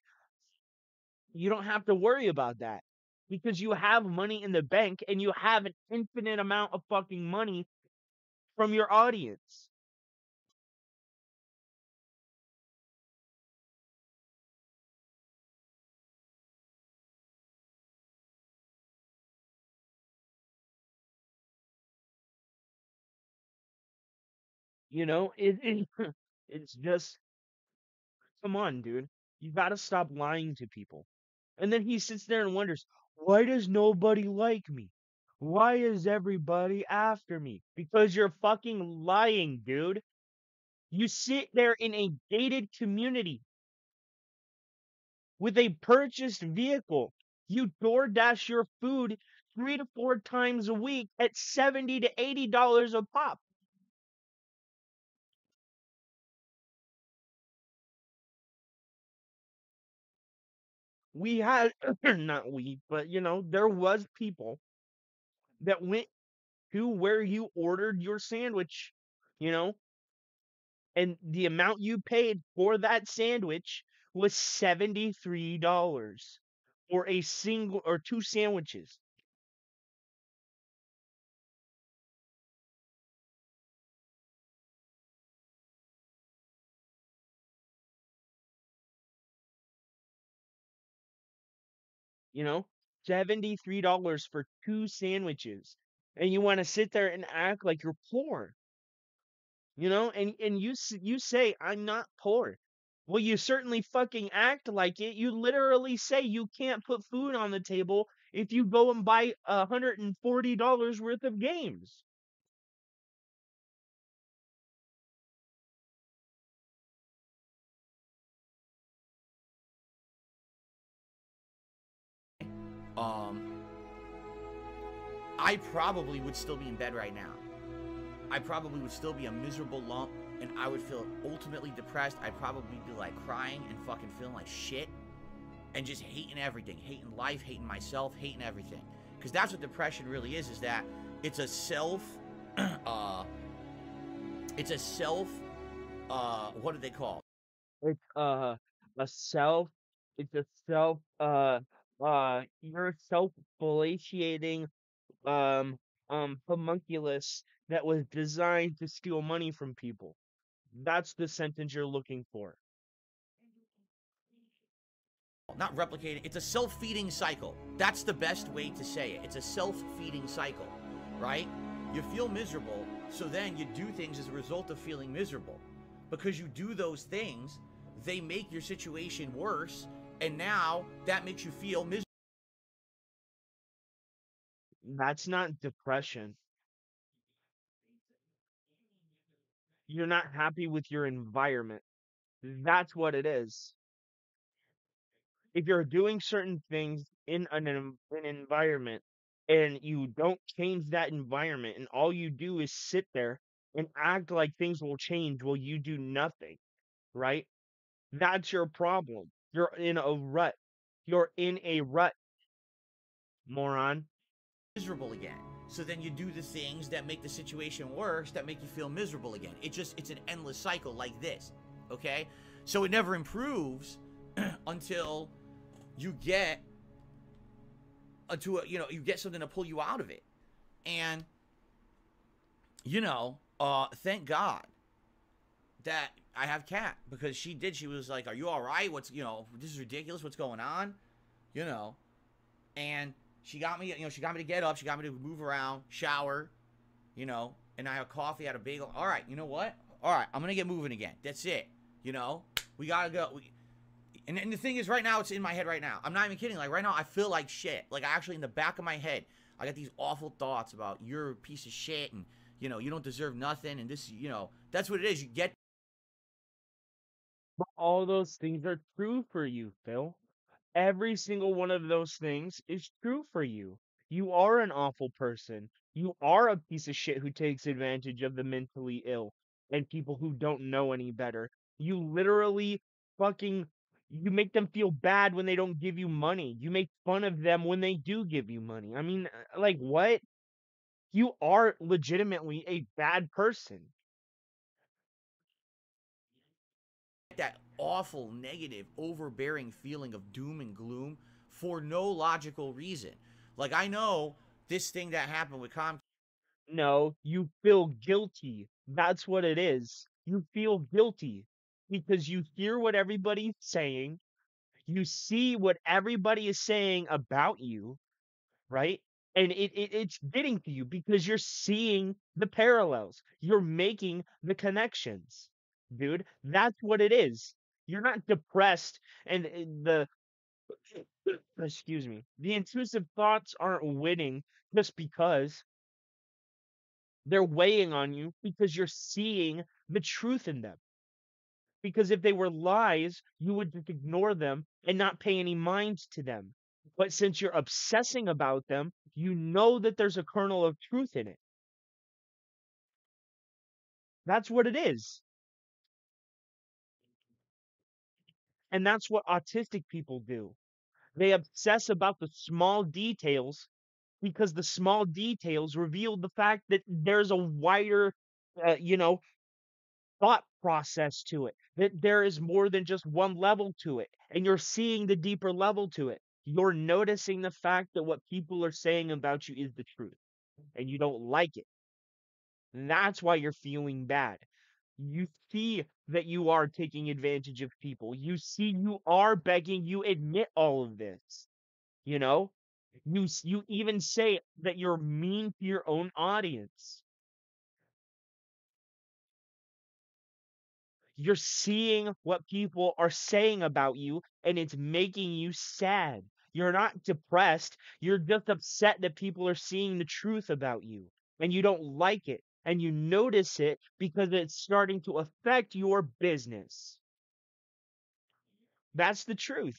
You don't have to worry about that because you have money in the bank and you have an infinite amount of fucking money from your audience. You know, it's just come on, dude. You got to stop lying to people. And then he sits there and wonders, why does nobody like me? Why is everybody after me? Because you're fucking lying, dude. You sit there in a gated community with a purchased vehicle. You DoorDash your food 3 to 4 times a week at $70 to $80 a pop. We had, not we, but there was people that went to where you ordered your sandwich, you know, and the amount you paid for that sandwich was $73 for a single or two sandwiches. $73 for two sandwiches. And you want to sit there and act like you're poor, and you say I'm not poor. Well, you certainly fucking act like it. You literally say you can't put food on the table if you go and buy $140 worth of games. I probably would still be in bed right now. I probably would still be a miserable lump, and I would feel ultimately depressed. I'd probably be like crying and fucking feeling like shit, and just hating everything, hating life, hating myself, hating everything. Because that's what depression really is that it's a self, what do they call? It's a self, it's a self, you're a self-fellatiating, homunculus that was designed to steal money from people. That's the sentence you're looking for. Not replicating, it's a self-feeding cycle. That's the best way to say it. It's a self-feeding cycle, right? You feel miserable, so then you do things as a result of feeling miserable. Because you do those things, they make your situation worse, and now that makes you feel miserable. That's not depression. You're not happy with your environment. That's what it is. If you're doing certain things in an environment and you don't change that environment and all you do is sit there and act like things will change while you do nothing, right? That's your problem. You're in a rut. You're in a rut, moron. Miserable again. So then you do the things that make the situation worse, that make you feel miserable again. It's an endless cycle like this, okay? So it never improves until you get you get something to pull you out of it. And thank God that I have Kat, because she was like, "Are you all right? What's, this is ridiculous. What's going on?" And she got me, she got me to get up, she got me to move around, shower, and I had coffee, had a bagel. All right, you know what? All right, I'm gonna get moving again. That's it. We gotta go. And the thing is, right now, it's in my head right now. I'm not even kidding. Like, right now, I feel like shit. Like, actually, in the back of my head, I got these awful thoughts about you're a piece of shit, and, you don't deserve nothing, and this, that's what it is. You get... But all those things are true for you, Phil. Every single one of those things is true for you. You are an awful person. You are a piece of shit who takes advantage of the mentally ill and people who don't know any better. You literally fucking you make them feel bad when they don't give you money. You make fun of them when they do give you money. I mean, like what? You are legitimately a bad person. That awful, negative, overbearing feeling of doom and gloom for no logical reason. Like, I know this thing that happened with Comcast. No, you feel guilty. That's what it is. You feel guilty because you hear what everybody's saying. You see what everybody is saying about you, right? And it's getting to you because you're seeing the parallels. You're making the connections, dude. That's what it is. You're not depressed and the excuse me. The intrusive thoughts aren't winning just because they're weighing on you because you're seeing the truth in them. Because if they were lies, you would just ignore them and not pay any mind to them. But since you're obsessing about them, you know that there's a kernel of truth in it. That's what it is. And that's what autistic people do. They obsess about the small details because the small details reveal the fact that there's a wider, thought process to it, that there is more than just one level to it, and you're seeing the deeper level to it. You're noticing the fact that what people are saying about you is the truth, and you don't like it. And that's why you're feeling bad. You see that you are taking advantage of people. You see you are begging. You admit all of this. You know, you even say that you're mean to your own audience. You're seeing what people are saying about you, and it's making you sad. You're not depressed. You're just upset that people are seeing the truth about you, and you don't like it. And you notice it because it's starting to affect your business. That's the truth.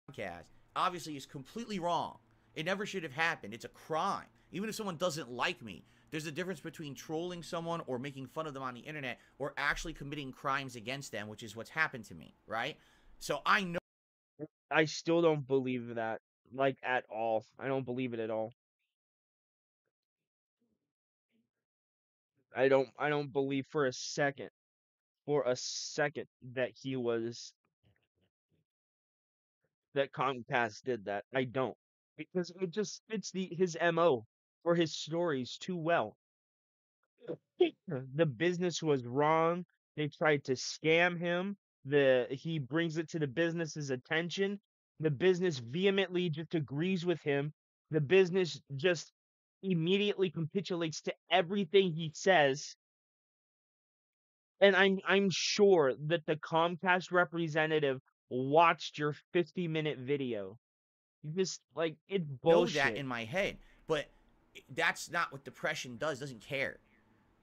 Podcast obviously is completely wrong. It never should have happened. It's a crime. Even if someone doesn't like me, there's a difference between trolling someone or making fun of them on the internet or actually committing crimes against them, which is what's happened to me, right? So I know. I still don't believe that, like, at all. I don't believe it at all. I don't believe for a second that that Comcast did that. I don't. Because it just fits his MO for his stories too well. The business was wrong. They tried to scam him. He brings it to the business's attention. The business vehemently just agrees with him. The business just immediately capitulates to everything he says. And I'm sure that the Comcast representative watched your 50-minute video. You just like it's Know that bullshit. in my head, but that's not what depression does. It doesn't care.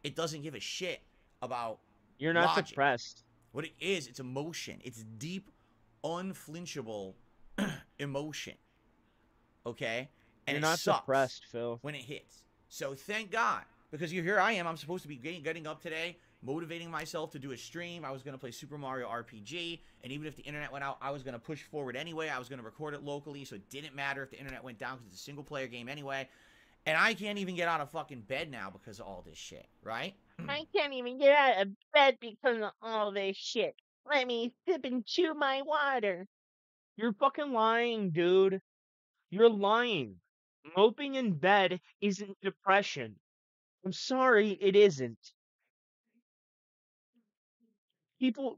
It doesn't give a shit about You're not logic. depressed. What it is, it's emotion. It's deep, unflinchable emotion. Okay? And You're it not sucks depressed, Phil. when it hits. So thank God. Because here I am. I'm supposed to be getting up today, motivating myself to do a stream. I was going to play Super Mario RPG. And even if the internet went out, I was going to push forward anyway. I was going to record it locally. So it didn't matter if the internet went down because it's a single-player game anyway. And I can't even get out of fucking bed now because of all this shit, right? I can't even get out of bed because of all this shit. Let me sip and chew my water. You're fucking lying, dude. You're lying. Moping in bed isn't depression. I'm sorry, it isn't. People,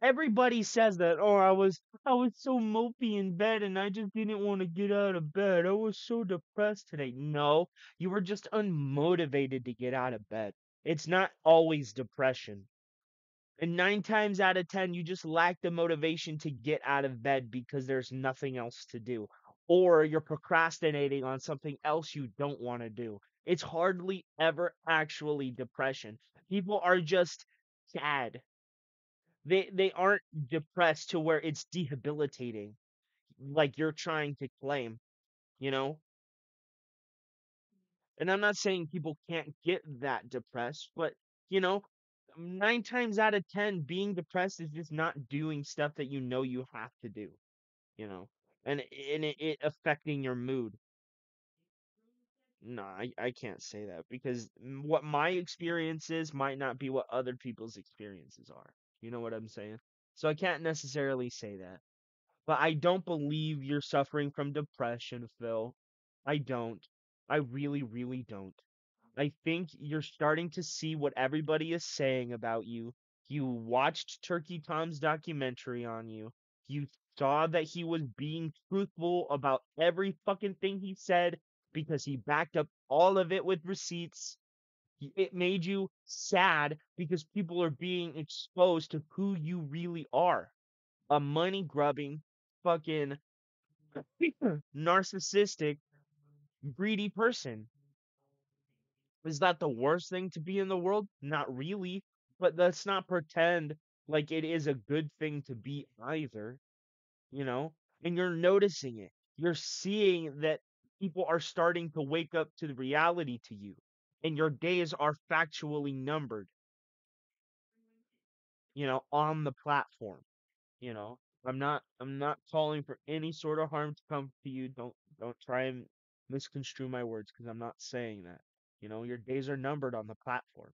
everybody says that. Oh, I was so mopey in bed, and I just didn't want to get out of bed. I was so depressed today. No, you were just unmotivated to get out of bed. It's not always depression. And 9 times out of 10, you just lack the motivation to get out of bed because there's nothing else to do. Or you're procrastinating on something else you don't want to do. It's hardly ever actually depression. People are just sad. They aren't depressed to where it's debilitating, like you're trying to claim, you know? And I'm not saying people can't get that depressed, but you know, 9 times out of 10, being depressed is just not doing stuff that you know you have to do, you know, and it affecting your mood. No, I can't say that because what my experience is might not be what other people's experiences are. You know what I'm saying? So I can't necessarily say that. But I don't believe you're suffering from depression, Phil. I don't. I really, really don't. I think you're starting to see what everybody is saying about you. You watched Turkey Tom's documentary on you. You saw that he was being truthful about every fucking thing he said because he backed up all of it with receipts. It made you sad because people are being exposed to who you really are. A money grubbing, fucking narcissistic, greedy person. Is that the worst thing to be in the world? Not really. But let's not pretend like it is a good thing to be either, you know? And you're noticing it. You're seeing that people are starting to wake up to the reality to you, and your days are factually numbered. you know, on the platform. You know, I'm not calling for any sort of harm to come to you. Don't try and misconstrue my words because I'm not saying that. You know, your days are numbered on the platform,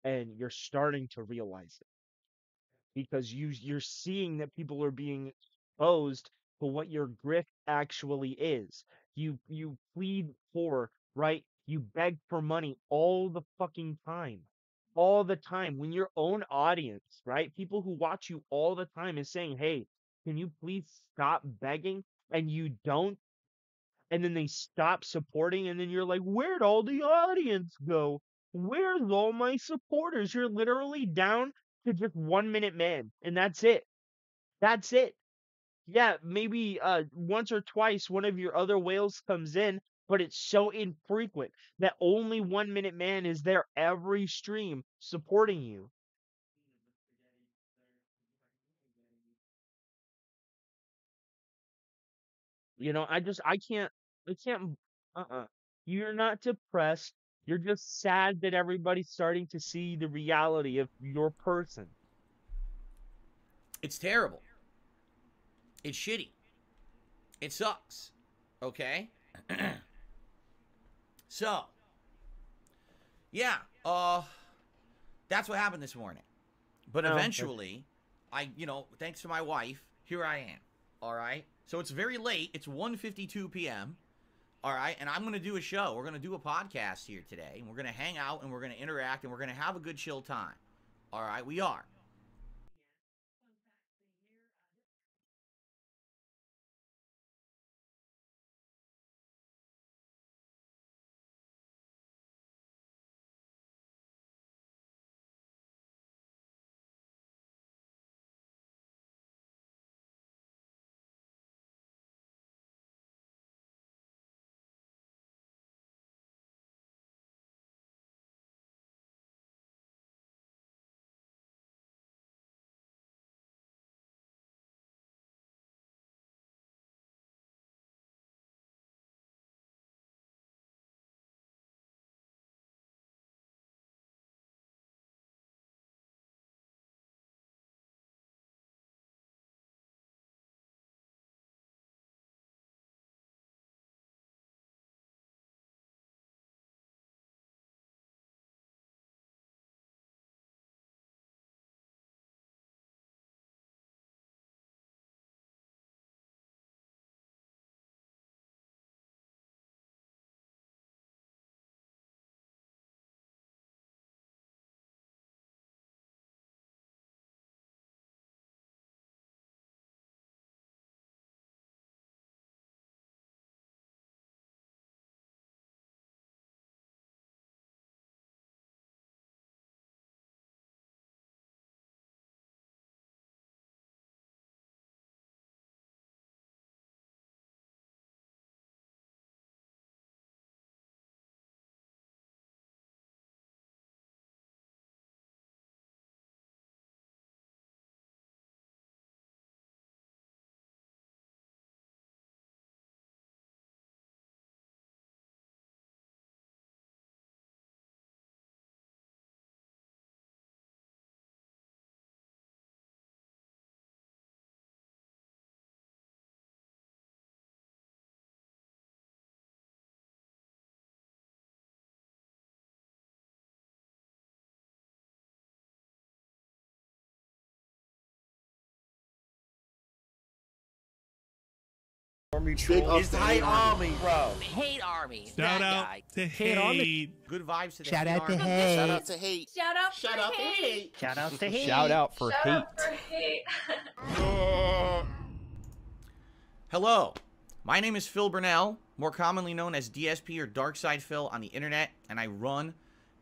and you're starting to realize it because you're seeing that people are being exposed to what your grift actually is. You plead for, right? You beg for money all the fucking time. All the time. When your own audience, right? People who watch you all the time is saying, "Hey, can you please stop begging?" And you don't, and then they stop supporting, and then you're like, "Where'd all the audience go? Where's all my supporters?" You're literally down to just 1 minute man, and that's it. That's it. Yeah, maybe once or twice one of your other whales comes in, but it's so infrequent that only 1 minute man is there every stream supporting you. You know, I can't. You're not depressed. You're just sad that everybody's starting to see the reality of your person. It's terrible. It's shitty. It sucks. Okay? So, yeah, that's what happened this morning. But Oh, okay. eventually, thanks to my wife, here I am. All right? So it's very late. It's 1:52 p.m. All right? And I'm going to do a show. We're going to do a podcast here today. And we're going to hang out and we're going to interact and we're going to have a good chill time. All right? We are. His high army, bro. Hate army. Shout that out guy. to Hate. Good vibes to the Shout hate out to army. Hate. Shout out to Hate. Shout out Shout for out to hate. Hate. Shout out to Hate. Shout out for Shout hate. out for hate. Hello, my name is Phil Burnell, more commonly known as DSP or Darkside Phil on the internet, and I run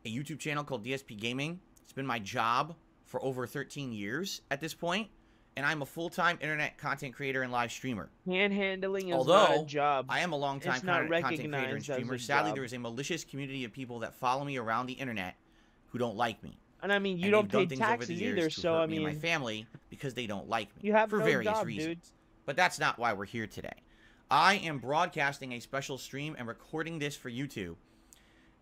a YouTube channel called DSP Gaming. It's been my job for over 13 years at this point, and I'm a full-time internet content creator and live streamer. Panhandling is Although not a job. I am a long-time It's not content creator and recognized as streamer, a sadly job. there is a malicious community of people that follow me around the internet who don't like me. And I mean, you And don't they've done pay things over the taxes years either, to so hurt I me and mean, my family because they don't like me you have for no various job, reasons. dude. But that's not why we're here today. I am broadcasting a special stream and recording this for YouTube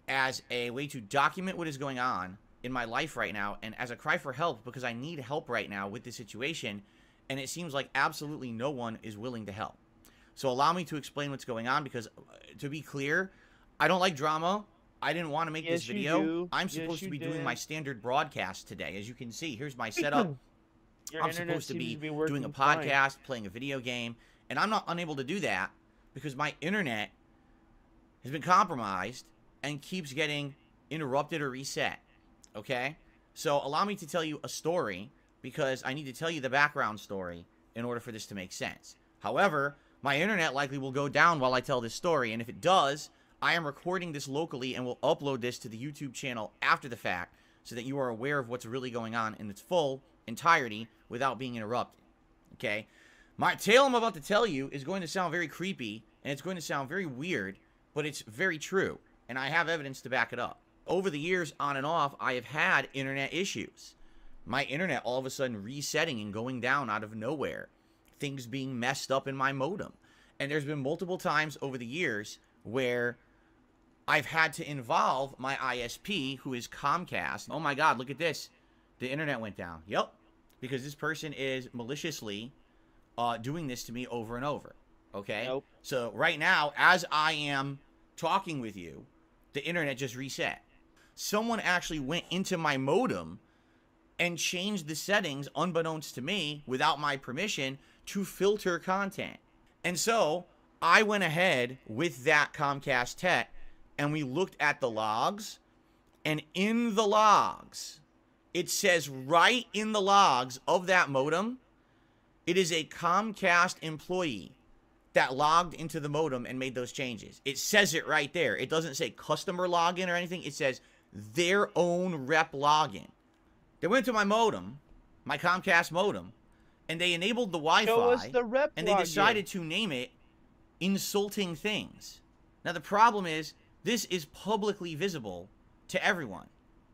as a way to document what is going on in my life right now, and as a cry for help, because I need help right now with this situation, and it seems like absolutely no one is willing to help. So allow me to explain what's going on, because to be clear, I don't like drama. I didn't want to make this video. I'm supposed to be doing my standard broadcast today. As you can see, here's my setup. I'm supposed to be doing a podcast, playing a video game, and I'm not unable to do that because my internet has been compromised and keeps getting interrupted or reset. Okay? So allow me to tell you a story, because I need to tell you the background story in order for this to make sense. However, my internet likely will go down while I tell this story, and if it does, I am recording this locally and will upload this to the YouTube channel after the fact so that you are aware of what's really going on in its full entirety without being interrupted. Okay? My tale I'm about to tell you is going to sound very creepy, and it's going to sound very weird, but it's very true, and I have evidence to back it up. Over the years, on and off, I have had internet issues. My internet all of a sudden resetting and going down out of nowhere. Things being messed up in my modem. And there's been multiple times over the years where I've had to involve my ISP, who is Comcast. Oh my God, look at this. The internet went down. Yep. Because this person is maliciously doing this to me over and over. Okay? Nope. So right now, as I am talking with you, the internet just reset. Someone actually went into my modem and changed the settings, unbeknownst to me, without my permission, to filter content. And so I went ahead with that Comcast tech, and we looked at the logs, and in the logs, it says right in the logs of that modem, it is a Comcast employee that logged into the modem and made those changes. It says it right there. It doesn't say customer login or anything. It says their own rep login. They went to my modem, my Comcast modem, and they enabled the Wi-Fi, and they decided to name it Insulting Things. Now, the problem is, this is publicly visible to everyone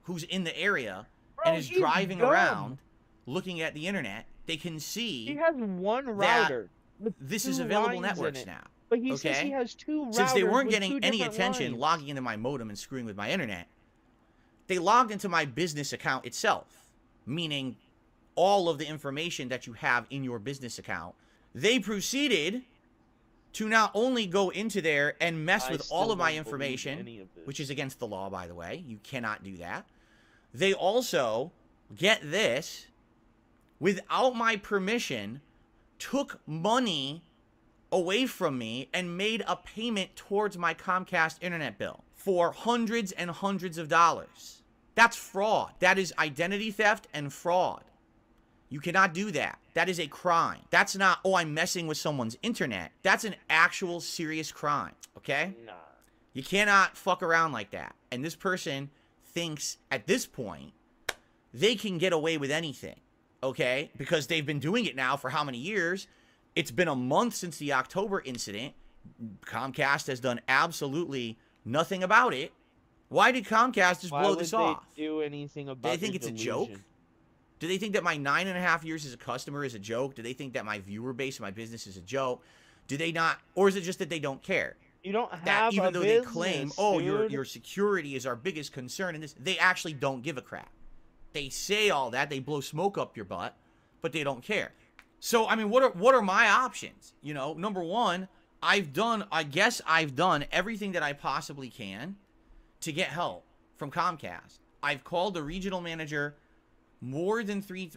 who's in the area and is driving around looking at the internet. They can see he has one router. This is available networks now. But he says he has two routers. Since they weren't getting any attention logging into my modem and screwing with my internet, they logged into my business account itself, meaning all of the information that you have in your business account. They proceeded to not only go into there and mess with all of my information, which is against the law, by the way. You cannot do that. They also, get this, without my permission, took money away from me and made a payment towards my Comcast internet bill for hundreds and hundreds of dollars. That's fraud. That is identity theft and fraud. You cannot do that. That is a crime. That's not, oh, I'm messing with someone's internet. That's an actual serious crime, okay? Nah. You cannot fuck around like that. And this person thinks, at this point, they can get away with anything, okay? Because they've been doing it now for how many years? It's been a month since the October incident. Comcast has done absolutely nothing about it. Why did Comcast just blow this off? Do anything about Do they think it's a joke? Do they think that my 9.5 years as a customer is a joke? Do they think that my viewer base of my business is a joke? Do they not? Or is it just that they don't care? You don't have that even though business, they claim, oh, dude. your security is our biggest concern in this, they actually don't give a crap. They say all that, they blow smoke up your butt, but they don't care. So, I mean, what are my options? You know, number one, I guess I've done everything that I possibly can to get help from Comcast. I've called the regional manager more than three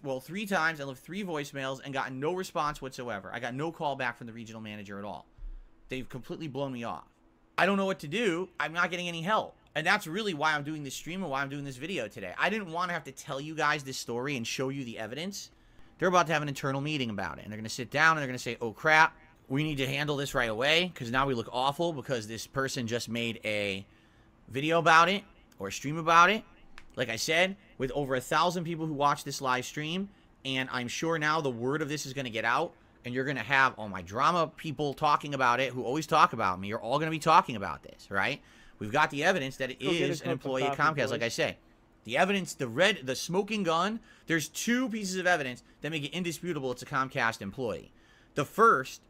times. I left 3 voicemails and gotten no response whatsoever. I got no call back from the regional manager at all. They've completely blown me off. I don't know what to do. I'm not getting any help. And that's really why I'm doing this stream and why I'm doing this video today. I didn't want to have to tell you guys this story and show you the evidence. They're about to have an internal meeting about it. And they're going to sit down and they're going to say, oh crap, we need to handle this right away because now we look awful because this person just made a video about it or a stream about it. Like I said, with over 1,000 people who watch this live stream, and I'm sure now the word of this is going to get out, and you're going to have all my drama people talking about it who always talk about me. You're all going to be talking about this, right? We've got the evidence that it is an employee at Comcast, like I say. The evidence, the smoking gun, there's 2 pieces of evidence that make it indisputable it's a Comcast employee. The first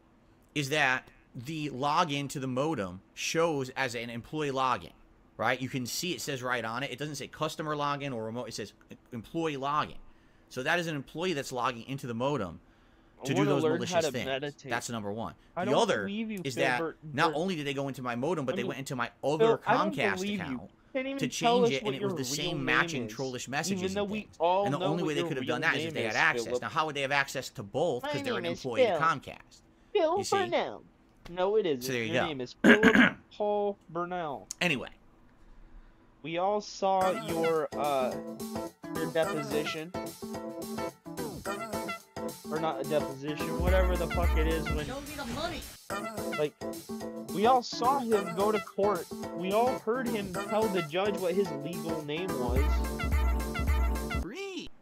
is that the login to the modem shows as an employee login, right? You can see it says right on it. It doesn't say customer login or remote. It says employee login. So that is an employee that's logging into the modem to do those malicious things. Meditate. That's number one. I The don't other believe you, is Phil, that not Bert. only did they go into my modem, but I they mean, went into my other Phil, I don't Comcast believe you. account Can't even to tell change us it, and what it was your the same real matching name is, trollish messages even though and we things. all And the know only what way they your could have real done that is if name they had is, access. Philip. Now, how would they have access to both? My Because they're an name is employee to Phil. Comcast. Phil You see? Burnell. No, it isn't. So there you Your go. name is Philip Paul Burnell. Anyway. We all saw your deposition. Or not a deposition, whatever the fuck it is when... Show me the money! Like, we all saw him go to court. We all heard him tell the judge what his legal name was.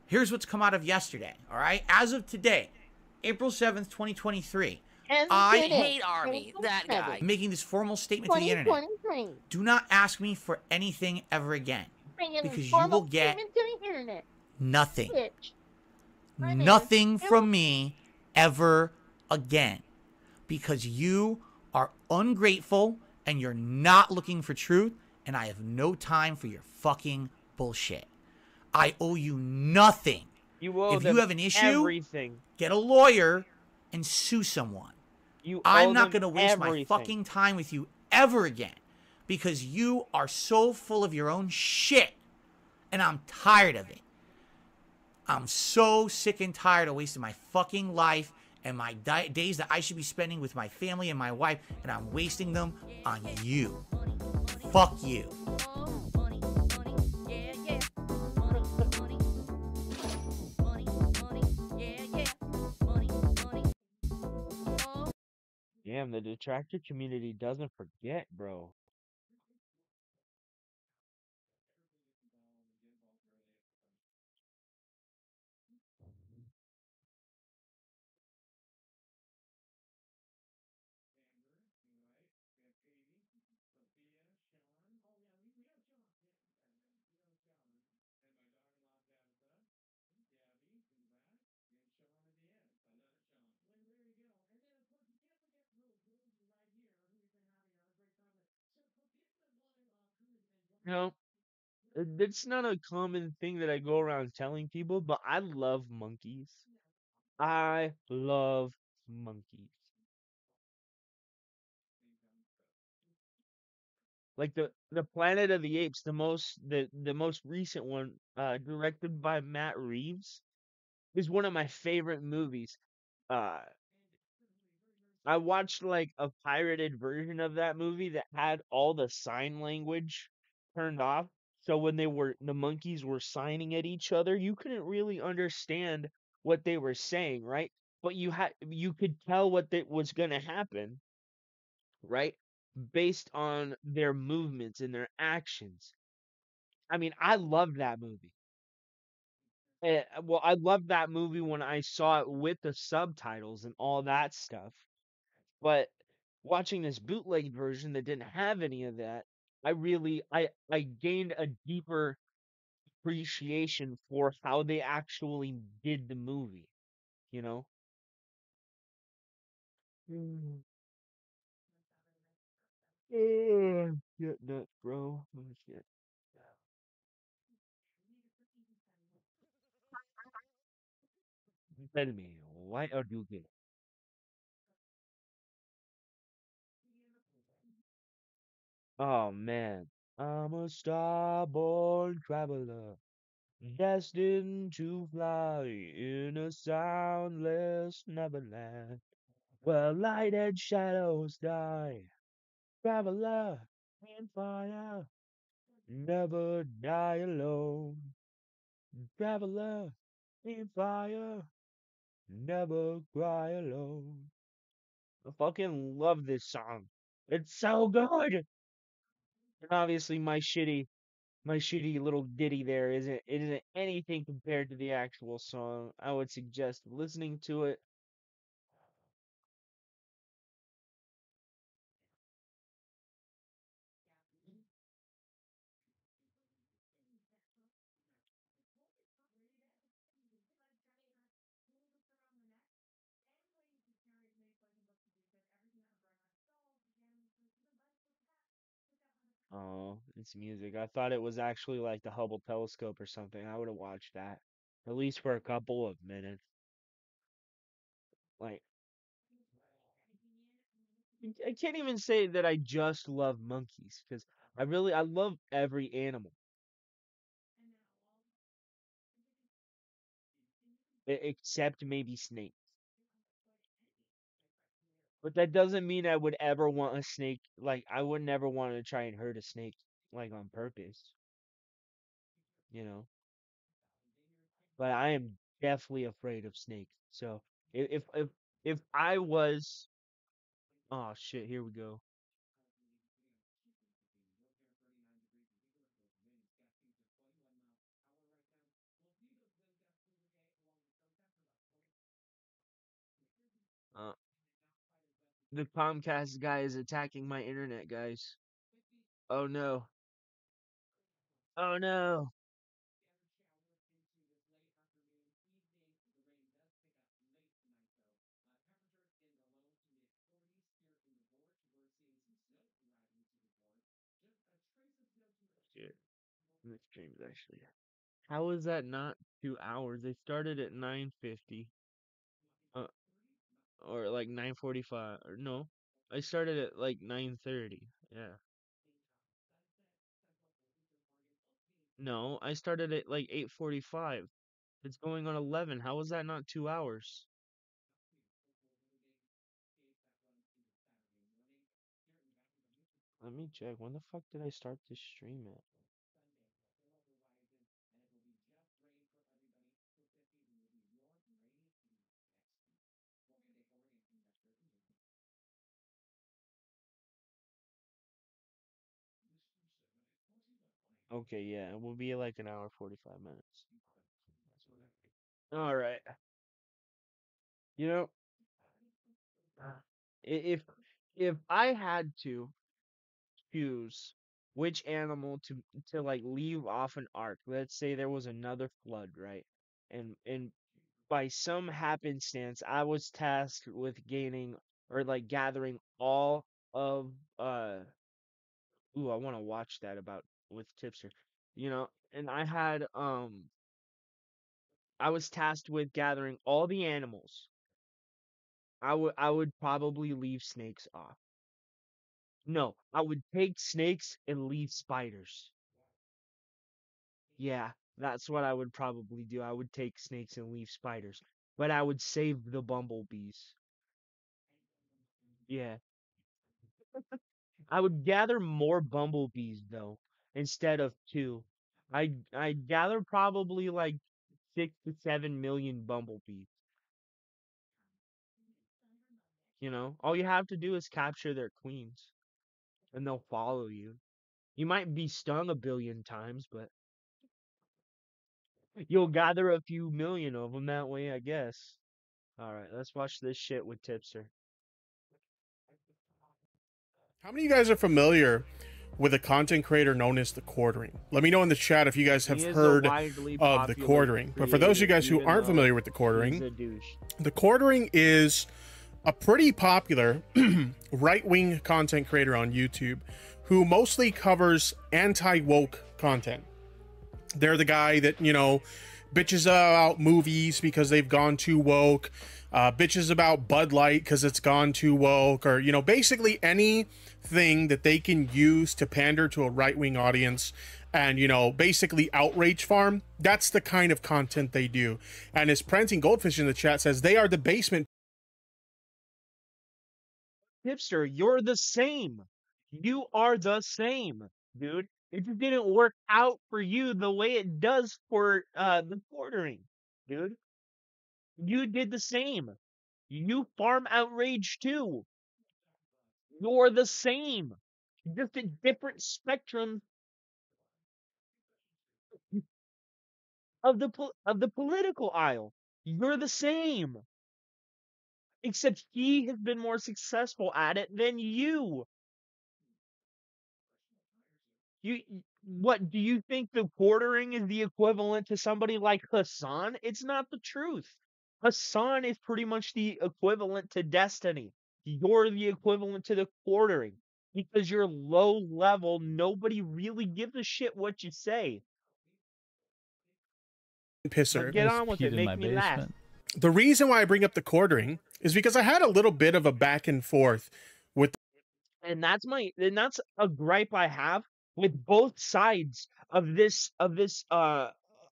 Here's what's come out of yesterday, all right? As of today, April 7th, 2023, I hate Army, that guy. am making this formal statement to the internet. Do not ask me for anything ever again, because you will get nothing. Nothing from me ever again, because you are ungrateful and you're not looking for truth, and I have no time for your fucking bullshit. I owe you nothing. You owe if them you have an issue, everything. Get a lawyer and sue someone. I'm not going to waste my everything. fucking time with you ever again, because you are so full of your own shit, and I'm tired of it. I'm so sick and tired of wasting my fucking life and my days that I should be spending with my family and my wife, and I'm wasting them on you. Fuck you. Damn, the detractor community doesn't forget, bro. You know, it's not a common thing that I go around telling people, but I love monkeys. I love monkeys. Like the Planet of the Apes, the most recent one, directed by Matt Reeves, is one of my favorite movies. Uh, I watched like a pirated version of that movie that had all the sign language turned off. So when the monkeys were signing at each other, you couldn't really understand what they were saying, right? But you could tell what that was going to happen, right? Based on their movements and their actions. I mean, I loved that movie. Well, I loved that movie when I saw it with the subtitles and all that stuff. But watching this bootleg version that didn't have any of that, I gained a deeper appreciation for how they actually did the movie, you know? Mm. Get nuts, bro. Oh, shit. Tell me, why are you gay? Oh man. I'm a starborn traveler, destined to fly in a soundless neverland, where light and shadows die. Traveler in fire, never die alone. Traveler in fire, never cry alone. I fucking love this song. It's so good. And obviously my shitty little ditty there isn't anything compared to the actual song. I would suggest listening to it. Oh, it's music. I thought it was actually like the Hubble telescope or something. I would have watched that. At least for a couple of minutes. Like, I can't even say that I just love monkeys because I love every animal except maybe snakes. But that doesn't mean I would ever want a snake. Like, I would never want to try and hurt a snake like on purpose, you know. But I am definitely afraid of snakes. So if I was, oh shit, here we go. Uh, the Comcast guy is attacking my internet, guys. Oh no. Oh no. Shit. This stream's actually. How is that not 2 hours? They started at 9:50. Uh, or like 9:45. Or no. I started at like 9:30. Yeah. No, I started at like 8:45. It's going on 11. How is that not 2 hours? Let me check. When the fuck did I start this stream at? Okay, yeah, it will be like an hour 45 minutes. All right. You know, if if I had to choose which animal to like leave off an ark, let's say there was another flood, right? And by some happenstance, I was tasked with gaining or like gathering all of ooh, I want to watch that about with Tipster. You know, and I was tasked with gathering all the animals. I would probably leave snakes off. No, I would take snakes and leave spiders. Yeah, that's what I would probably do. I would take snakes and leave spiders, but I would save the bumblebees. Yeah, I would gather more bumblebees though, instead of two. I'd gather probably like 6 to 7 million bumblebees. You know, all you have to do is capture their queens, and they'll follow you. You might be stung a billion times, but you'll gather a few million of them that way, I guess. All right, let's watch this shit with Tipster. How many of you guys are familiar with a content creator known as the Quartering? Let me know in the chat if you guys have heard of the Quartering. But for those of you guys who aren't familiar with the Quartering, the Quartering is a pretty popular right-wing content creator on YouTube who mostly covers anti-woke content. They're the guy that, you know, bitches about movies because they've gone too woke, bitches about Bud Light because it's gone too woke, or, you know, basically anything that they can use to pander to a right-wing audience and, you know, basically outrage farm. That's the kind of content they do. And as Prancing Goldfish in the chat says, they are the basement. Hipster, you're the same. You are the same, dude. It just didn't work out for you the way it does for the Quartering, dude. You did the same. You farm outrage too. You're the same. Just a different spectrum of the political aisle. You're the same. Except he has been more successful at it than you. What do you think the Quartering is the equivalent to somebody like Hassan? It's not the truth. Hassan is pretty much the equivalent to Destiny. You're the equivalent to the Quartering. because you're low level. Nobody really gives a shit what you say. Pisser. But get on with it. Make me laugh. The reason why I bring up the quartering is because I had a little bit of a back and forth with. And that's a gripe I have with both sides of this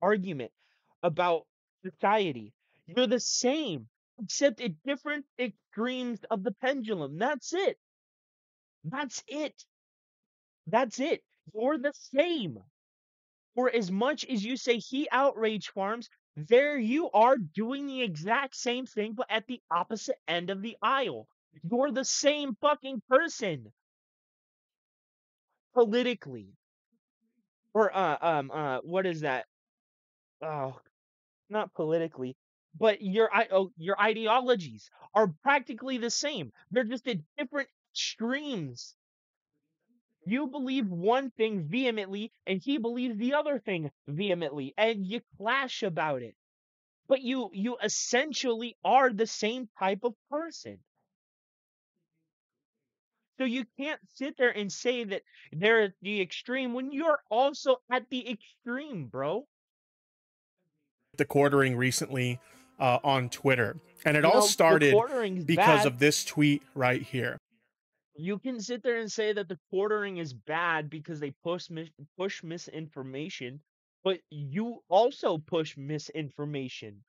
argument about society. You're the same, except at different extremes of the pendulum. That's it. That's it. That's it. You're the same. For as much as you say he outrage farms, there you are doing the exact same thing, but at the opposite end of the aisle. You're the same fucking person. Politically. Or what is that? Oh, not politically, but your ideologies are practically the same. They're just at different extremes. You believe one thing vehemently, and he believes the other thing vehemently, and you clash about it. But you essentially are the same type of person. So you can't sit there and say that they're at the extreme when you're also at the extreme, bro. The quartering recently on Twitter, and it all started because of this tweet right here. You can sit there and say that the quartering is bad because they push misinformation, but you also push misinformation.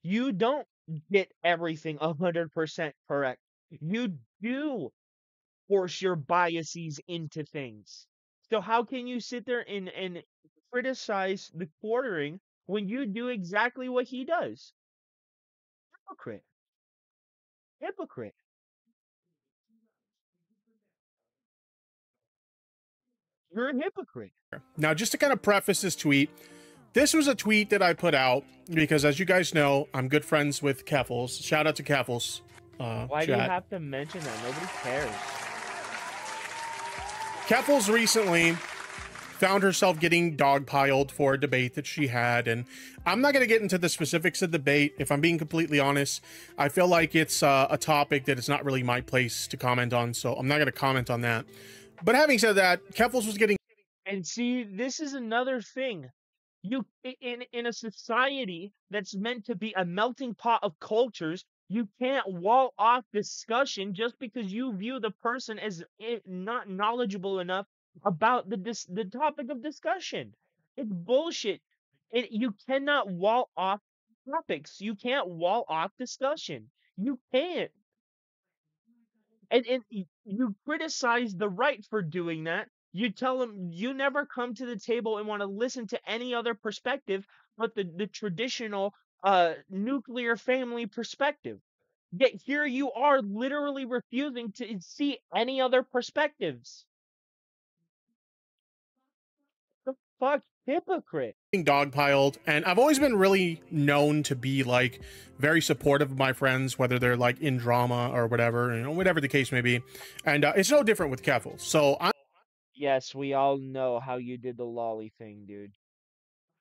You don't get everything 100% correct. You do force your biases into things. So how can you sit there and criticize the quartering when you do exactly what he does? Hypocrite. Hypocrite. You're a hypocrite. Now, just to kind of preface this tweet, this was a tweet that I put out because, as you guys know, I'm good friends with Keffels. Shout out to Keffels. Why do you have to mention that? Nobody cares. Keffels recently found herself getting dogpiled for a debate that she had, and I'm not going to get into the specifics of the debate. If I'm being completely honest, I feel like it's a topic that is not really my place to comment on, so I'm not going to comment on that. But having said that, Keffels was getting... And see, this is another thing. You in a society that's meant to be a melting pot of cultures, you can't wall off discussion just because you view the person as not knowledgeable enough about the topic of discussion. It's bullshit. You cannot wall off topics. You can't wall off discussion. You can't. And you criticize the right for doing that. You tell them you never come to the table and want to listen to any other perspective but the traditional nuclear family perspective. Yet here you are literally refusing to see any other perspectives. The fuck, hypocrite. Dogpiled, and I've always been really known to be like very supportive of my friends, whether they're like in drama or whatever, you know, whatever the case may be. And it's no different with Keffels. So yes, we all know how you did the lolly thing, dude.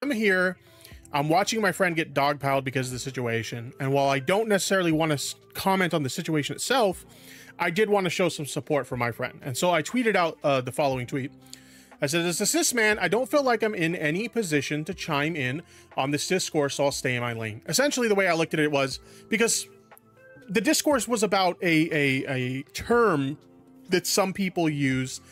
I'm here. I'm watching my friend get dogpiled because of the situation. And while I don't necessarily want to comment on the situation itself, I did want to show some support for my friend. And so I tweeted out the following tweet. I said, as a cis man, I don't feel like I'm in any position to chime in on this discourse, so I'll stay in my lane. Essentially, the way I looked at it was because the discourse was about a term that some people use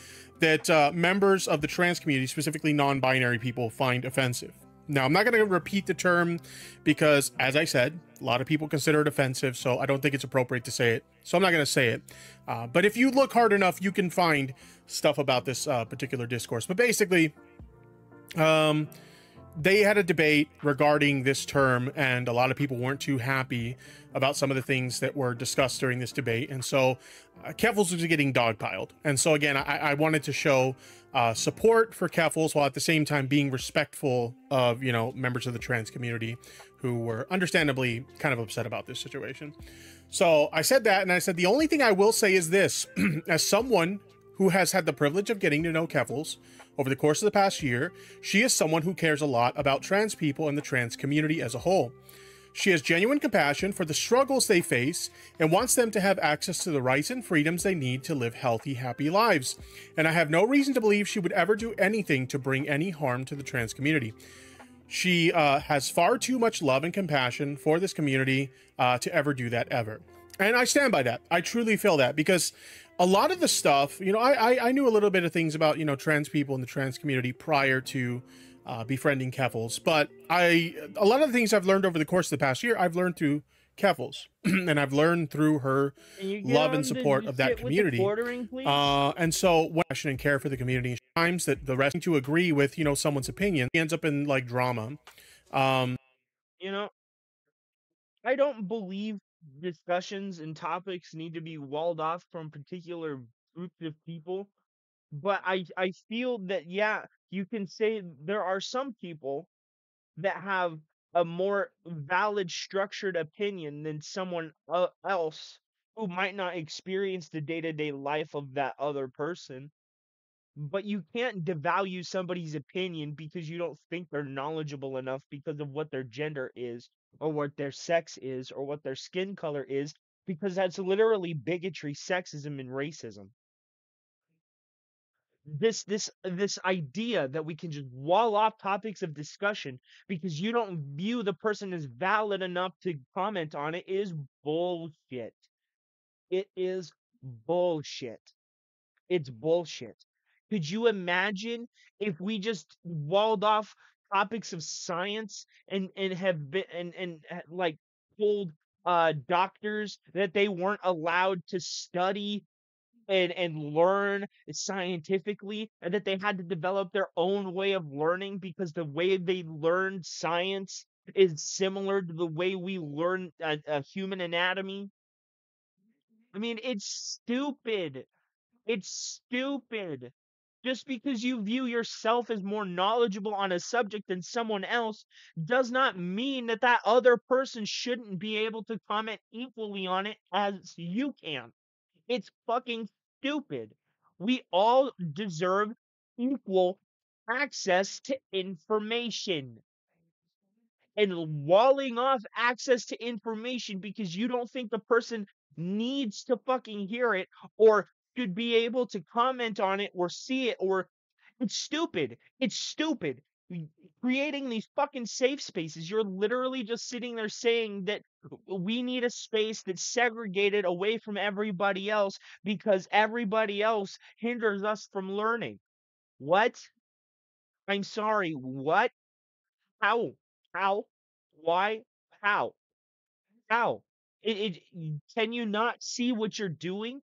that members of the trans community, specifically non-binary people, find offensive. Now, I'm not going to repeat the term because, as I said, a lot of people consider it offensive, so I don't think it's appropriate to say it. So I'm not going to say it. But if you look hard enough, you can find stuff about this particular discourse. But basically, they had a debate regarding this term, and a lot of people weren't too happy about some of the things that were discussed during this debate. And so Keffels was getting dogpiled. And so again, I wanted to show support for Keffels while at the same time being respectful of, you know, members of the trans community who were understandably kind of upset about this situation. So I said that, and I said the only thing I will say is this: as someone who has had the privilege of getting to know Keffels over the course of the past year, she is someone who cares a lot about trans people and the trans community as a whole. She has genuine compassion for the struggles they face and wants them to have access to the rights and freedoms they need to live healthy, happy lives. And I have no reason to believe she would ever do anything to bring any harm to the trans community. She has far too much love and compassion for this community to ever do that ever. And I stand by that. I truly feel that, because a lot of the stuff, you know, I knew a little bit of things about, you know, trans people in the trans community prior to befriending Keffals, but a lot of the things I've learned over the course of the past year, I've learned through Keffals, and I've learned through her love and support of that community. And so when passion and care for the community, times that the rest to agree with, you know, someone's opinion ends up in like drama. You know, I don't believe discussions and topics need to be walled off from particular groups of people, but I feel that, yeah, you can say there are some people that have a more valid, structured opinion than someone else who might not experience the day-to-day life of that other person. But you can't devalue somebody's opinion because you don't think they're knowledgeable enough because of what their gender is, or what their sex is, or what their skin color is, because that's literally bigotry, sexism, and racism. This idea that we can just wall off topics of discussion because you don't view the person as valid enough to comment on it is bullshit. It is bullshit. It's bullshit. Could you imagine if we just walled off topics of science and have been like told doctors that they weren't allowed to study and learn scientifically, and that they had to develop their own way of learning because the way they learned science is similar to the way we learn human anatomy? I mean, it's stupid. It's stupid. Just because you view yourself as more knowledgeable on a subject than someone else does not mean that that other person shouldn't be able to comment equally on it as you can. It's fucking stupid. We all deserve equal access to information. And walling off access to information because you don't think the person needs to fucking hear it or should be able to comment on it or see it, or it's stupid. It's stupid. Creating these fucking safe spaces, you're literally just sitting there saying that we need a space that's segregated away from everybody else because everybody else hinders us from learning. What? I'm sorry, what? How? How? Why? How? How? Can you not see what you're doing?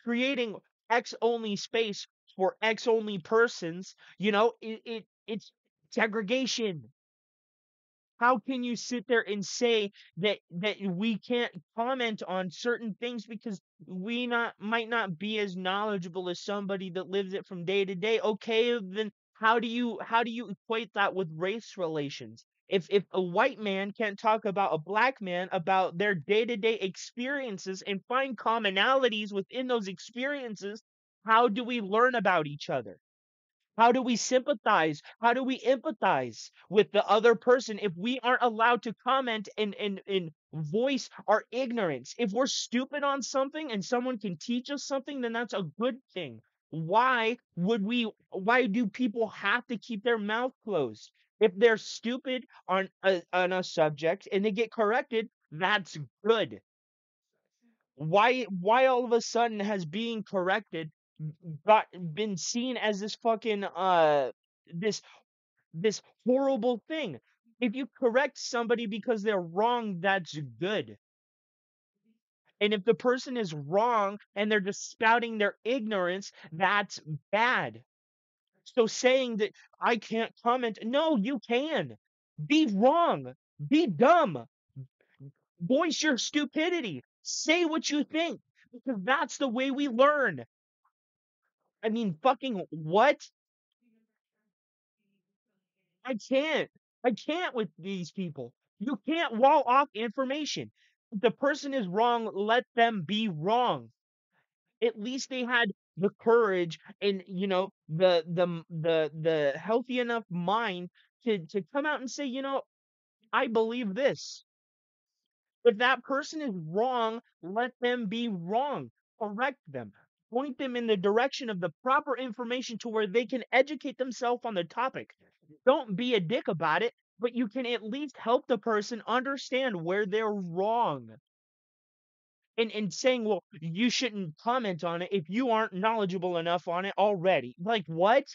Creating X only space for X only persons, you know, it's segregation. How can you sit there and say that we can't comment on certain things because we not might not be as knowledgeable as somebody that lives it from day to day? Okay, then how do you equate that with race relations? If a white man can't talk about a black man about their day-to-day experiences and find commonalities within those experiences, how do we learn about each other? How do we sympathize? How do we empathize with the other person if we aren't allowed to comment and voice our ignorance? If we're stupid on something and someone can teach us something, then that's a good thing. Why do people have to keep their mouth closed? If they're stupid on a subject and they get corrected, that's good. Why all of a sudden has being corrected got been seen as this fucking this this horrible thing? If you correct somebody because they're wrong, that's good. And if the person is wrong and they're just spouting their ignorance, that's bad. So saying that I can't comment, no, you can. Be wrong. Be dumb. Voice your stupidity. Say what you think, because that's the way we learn. I mean, fucking what? I can't. I can't with these people. You can't wall off information. If the person is wrong, let them be wrong. At least they had the courage and, you know, the healthy enough mind to come out and say, you know, I believe this. If that person is wrong, let them be wrong. Correct them. Point them in the direction of the proper information to where they can educate themselves on the topic. Don't be a dick about it, but you can at least help the person understand where they're wrong. And saying, well, you shouldn't comment on it if you aren't knowledgeable enough on it already. Like, what?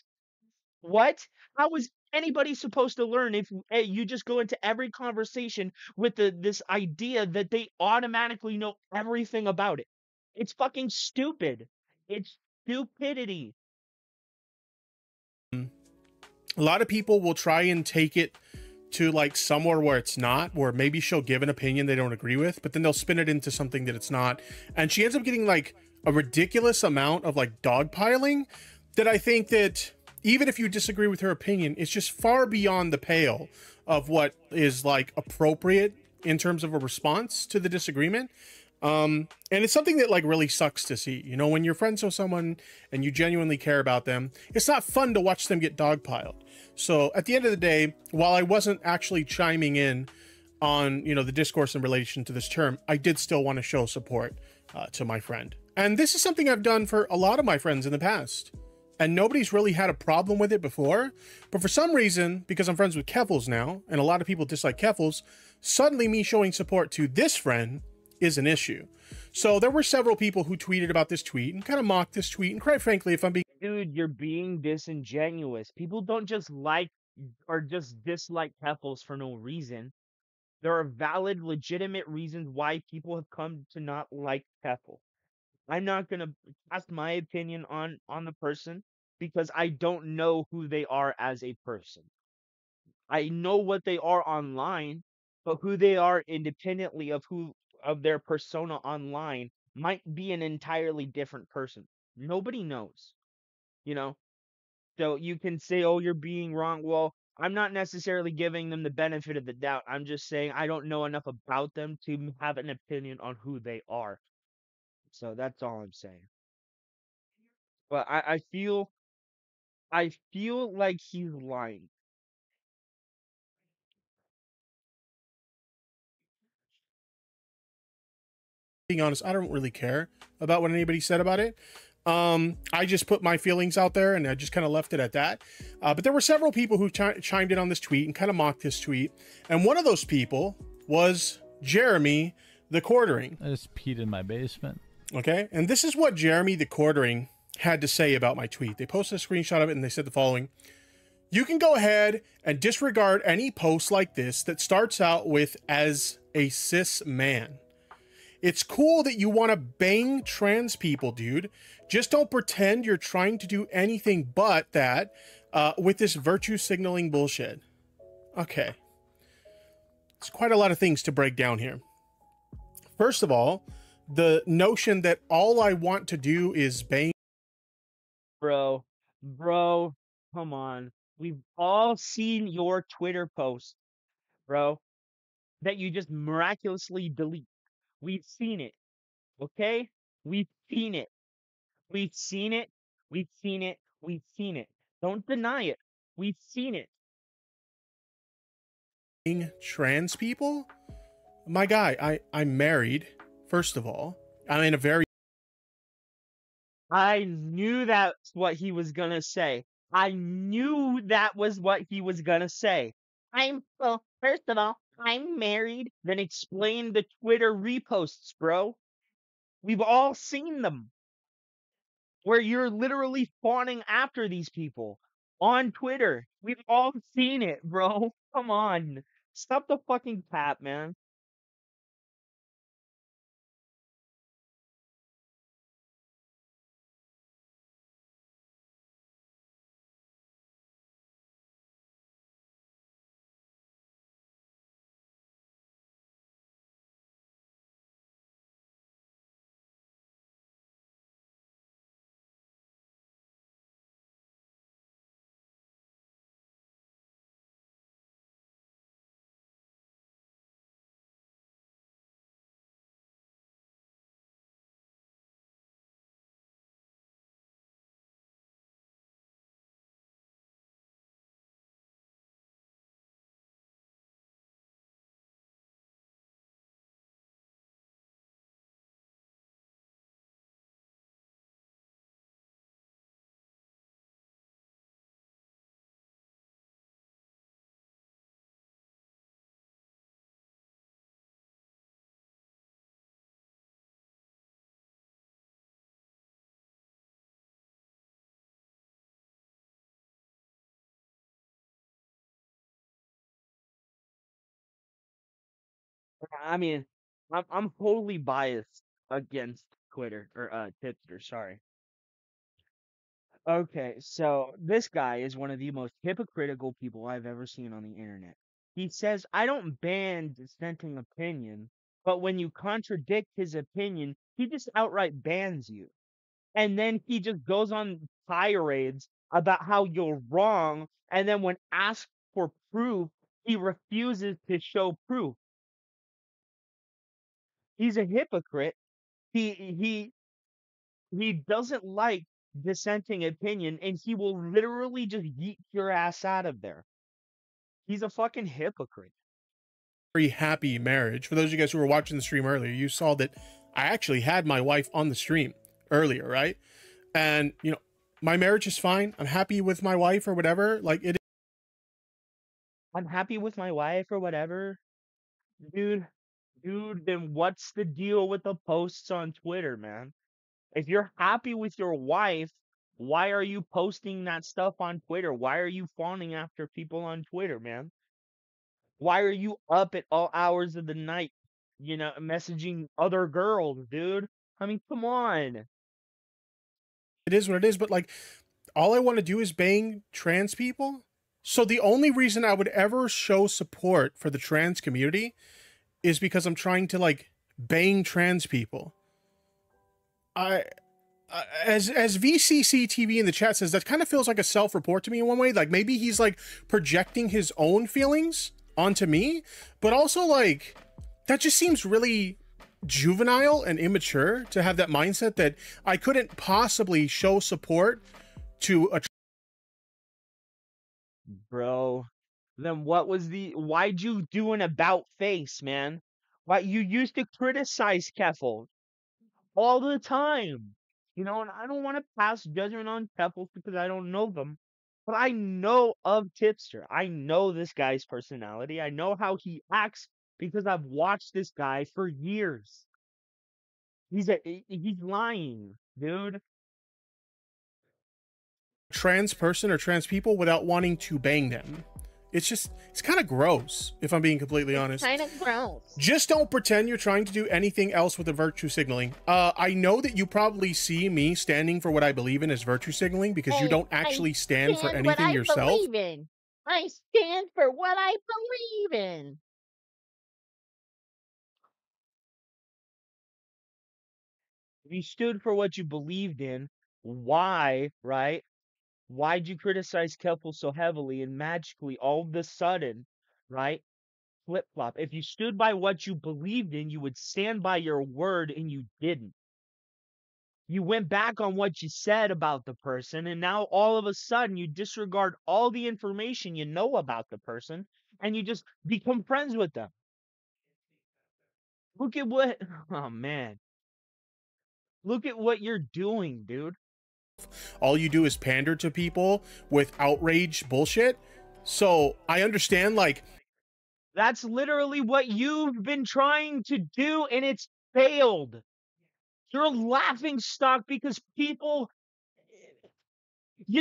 What? How is anybody supposed to learn if you just go into every conversation with this idea that they automatically know everything about it? It's fucking stupid. It's stupidity. A lot of people will try and take it to like somewhere where it's not, where maybe she'll give an opinion they don't agree with, but then they'll spin it into something that it's not. And she ends up getting like a ridiculous amount of like dogpiling that I think that even if you disagree with her opinion, it's just far beyond the pale of what is like appropriate in terms of a response to the disagreement. And it's something that like really sucks to see, you know, when you're friends with someone and you genuinely care about them, it's not fun to watch them get dogpiled. So at the end of the day, while I wasn't actually chiming in on, you know, the discourse in relation to this term, I did still want to show support to my friend. And this is something I've done for a lot of my friends in the past. And nobody's really had a problem with it before. But for some reason, because I'm friends with Keffels now, and a lot of people dislike Keffels, suddenly me showing support to this friend is an issue. So there were several people who tweeted about this tweet and kind of mocked this tweet. And quite frankly, if I'm being... Dude, you're being disingenuous. People don't just like or just dislike Keffels for no reason. There are valid, legitimate reasons why people have come to not like Keffel. I'm not gonna cast my opinion on the person because I don't know who they are as a person. I know what they are online, but who they are independently of their persona online might be an entirely different person. Nobody knows, you know? So you can say, "Oh, you're being wrong." Well, I'm not necessarily giving them the benefit of the doubt. I'm just saying I don't know enough about them to have an opinion on who they are. So that's all I'm saying. But I feel like he's lying. Being honest, I don't really care about what anybody said about it. I just put my feelings out there and I just kind of left it at that. But there were several people who chimed in on this tweet and kind of mocked this tweet. And one of those people was Jeremy the Quartering. I just peed in my basement. Okay. And this is what Jeremy the Quartering had to say about my tweet. They posted a screenshot of it and they said the following: "You can go ahead and disregard any post like this that starts out with 'as a cis man.' It's cool that you want to bang trans people, dude. Just don't pretend you're trying to do anything but that with this virtue signaling bullshit." Okay. It's quite a lot of things to break down here. First of all, the notion that all I want to do is bang... Bro, come on. We've all seen your Twitter post, bro, that you just miraculously delete. We've seen it. Okay? We've seen it. We've seen it. We've seen it. We've seen it. Don't deny it. We've seen it. Trans people? My guy, I'm married, first of all. I'm in a very... I knew that's what he was gonna say. I knew that was what he was gonna say. Well, first of all, I'm married. Then explain the Twitter reposts, bro. We've all seen them. Where you're literally fawning after these people on Twitter. We've all seen it, bro. Come on. Stop the fucking cap, man. I mean, I'm wholly biased against Twitter or Tipster. Sorry. Okay, so this guy is one of the most hypocritical people I've ever seen on the internet. He says, I don't ban dissenting opinion, but when you contradict his opinion, he just outright bans you. And then he just goes on tirades about how you're wrong, and then when asked for proof, he refuses to show proof. He's a hypocrite. He he doesn't like dissenting opinion, and he will literally just yeet your ass out of there. He's a fucking hypocrite. Very happy marriage. For those of you guys who were watching the stream earlier, you saw that I actually had my wife on the stream earlier, right? And, you know, my marriage is fine. I'm happy with my wife or whatever. Like, it. I'm happy with my wife or whatever. Dude, then what's the deal with the posts on Twitter, man? If you're happy with your wife, why are you posting that stuff on Twitter? Why are you fawning after people on Twitter, man? Why are you up at all hours of the night, messaging other girls, dude? I mean, come on. It is what it is, but like, all I want to do is bang trans people. So the only reason I would ever show support for the trans community is because I'm trying to like bang trans people. As VCC TV in the chat says, that kind of feels like a self-report to me in one way. Like maybe he's like projecting his own feelings onto me, but also like that just seems really juvenile and immature to have that mindset that I couldn't possibly show support to a. Bro, then why'd you do an about face, man? Why you used to criticize Keffel all the time. And I don't want to pass judgment on Keffel because I don't know them. But I know of Tipster. I know this guy's personality. I know how he acts because I've watched this guy for years. He's lying, dude. Trans person or trans people without wanting to bang them. It's kind of gross, if I'm being completely honest. Kind of gross. Just don't pretend you're trying to do anything else with the virtue signaling. I know that you probably see me standing for what I believe in as virtue signaling because you don't actually stand for anything yourself. I stand for what I believe in. If you stood for what you believed in, why, right? Why'd you criticize Keffel so heavily and magically all of a sudden, right? Flip-flop. If you stood by what you believed in, you would stand by your word, and you didn't. You went back on what you said about the person, and now all of a sudden you disregard all the information you know about the person, and you just become friends with them. Look at what, oh man. Look at what you're doing, dude. All you do is pander to people with outrage bullshit. So I understand, like, that's literally what you've been trying to do, and it's failed. You're a laughing stock because you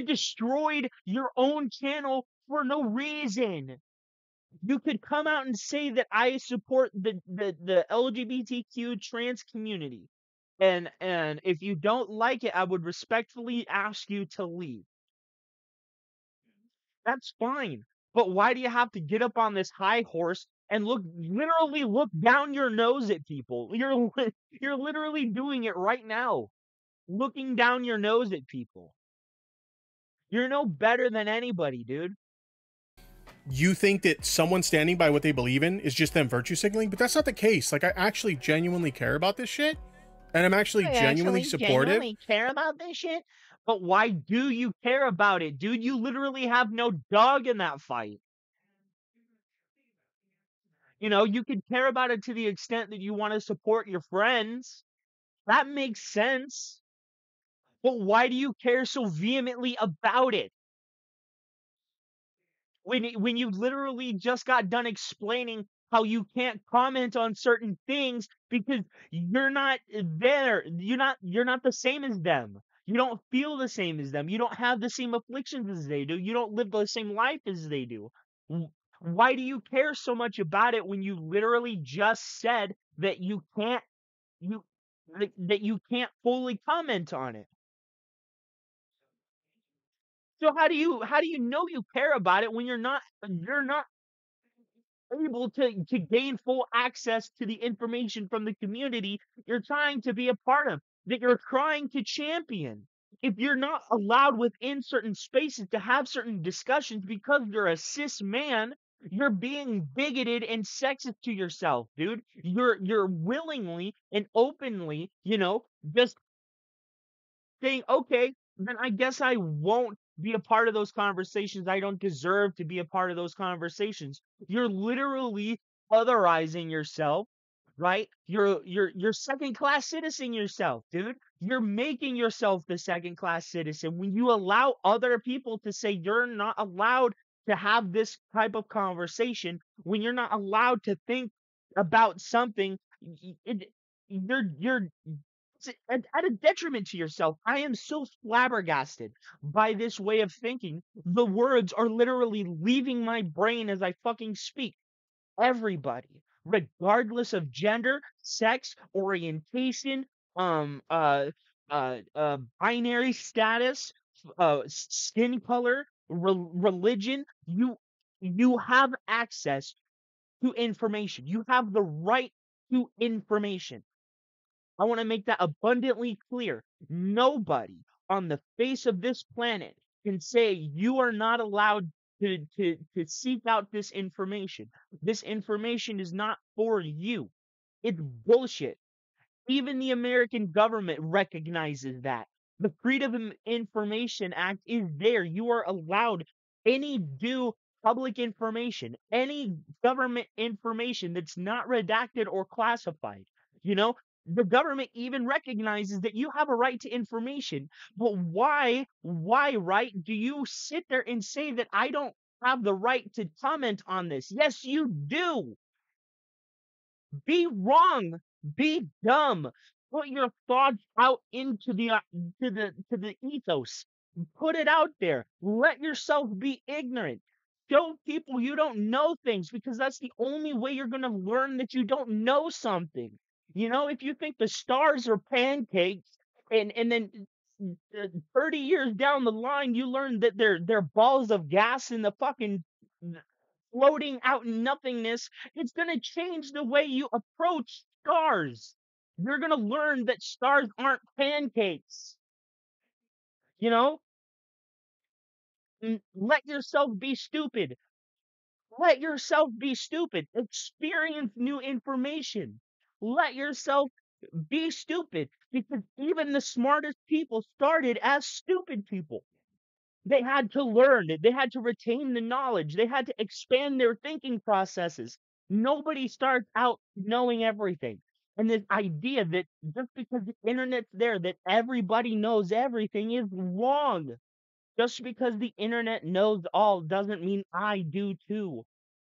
destroyed your own channel for no reason. You could come out and say that I support the LGBTQ trans community. And if you don't like it, I would respectfully ask you to leave. That's fine. But why do you have to get up on this high horse and literally look down your nose at people? You're literally doing it right now. Looking down your nose at people. You're no better than anybody, dude. You think that someone standing by what they believe in is just them virtue signaling, but that's not the case. Like, I actually genuinely care about this shit, and I'm actually genuinely supportive. Genuinely care about this shit? But why do you care about it, dude? You literally have no dog in that fight. You could care about it to the extent that you want to support your friends. That makes sense. But why do you care so vehemently about it? When you literally just got done explaining how you can't comment on certain things because you're not there. You're not the same as them. You don't feel the same as them. You don't have the same afflictions as they do. You don't live the same life as they do. Why do you care so much about it when you literally just said that you can't that you can't fully comment on it? So how do you know you care about it when you're not able to gain full access to the information from the community you're trying to be a part of, that you're trying to champion? If you're not allowed within certain spaces to have certain discussions because you're a cis man, you're being bigoted and sexist to yourself, dude. You're willingly and openly, just saying, okay, then I guess I won't be a part of those conversations. I don't deserve to be a part of those conversations. You're literally otherizing yourself, right? You're second class citizen yourself, dude. You're making yourself the second class citizen when you allow other people to say you're not allowed to have this type of conversation, when you're not allowed to think about something. You're it's at a detriment to yourself. I am so flabbergasted by this way of thinking. The words are literally leaving my brain as I fucking speak. Everybody, regardless of gender, sex, orientation, binary status, skin color, religion, you have access to information. You have the right to information. I want to make that abundantly clear. Nobody on the face of this planet can say you are not allowed to seek out this information. This information is not for you. It's bullshit. Even the American government recognizes that. The Freedom of Information Act is there. You are allowed any due public information, any government information that's not redacted or classified. You know, the government even recognizes that you have a right to information. But why, right, do you sit there and say that I don't have the right to comment on this? Yes, you do. Be wrong. Be dumb. Put your thoughts out into the to the ethos. Put it out there. Let yourself be ignorant. Show people you don't know things, because that's the only way you're gonna learn that you don't know something. If you think the stars are pancakes, and then 30 years down the line you learn that they're balls of gas in the fucking floating out in nothingness, it's going to change the way you approach stars. You're going to learn that stars aren't pancakes. Let yourself be stupid. Let yourself be stupid. Experience new information. Let yourself be stupid, because even the smartest people started as stupid people. They had to learn, they had to retain the knowledge, they had to expand their thinking processes. Nobody starts out knowing everything. And this idea that just because the internet's there, that everybody knows everything, is wrong. Just because the internet knows all doesn't mean I do too.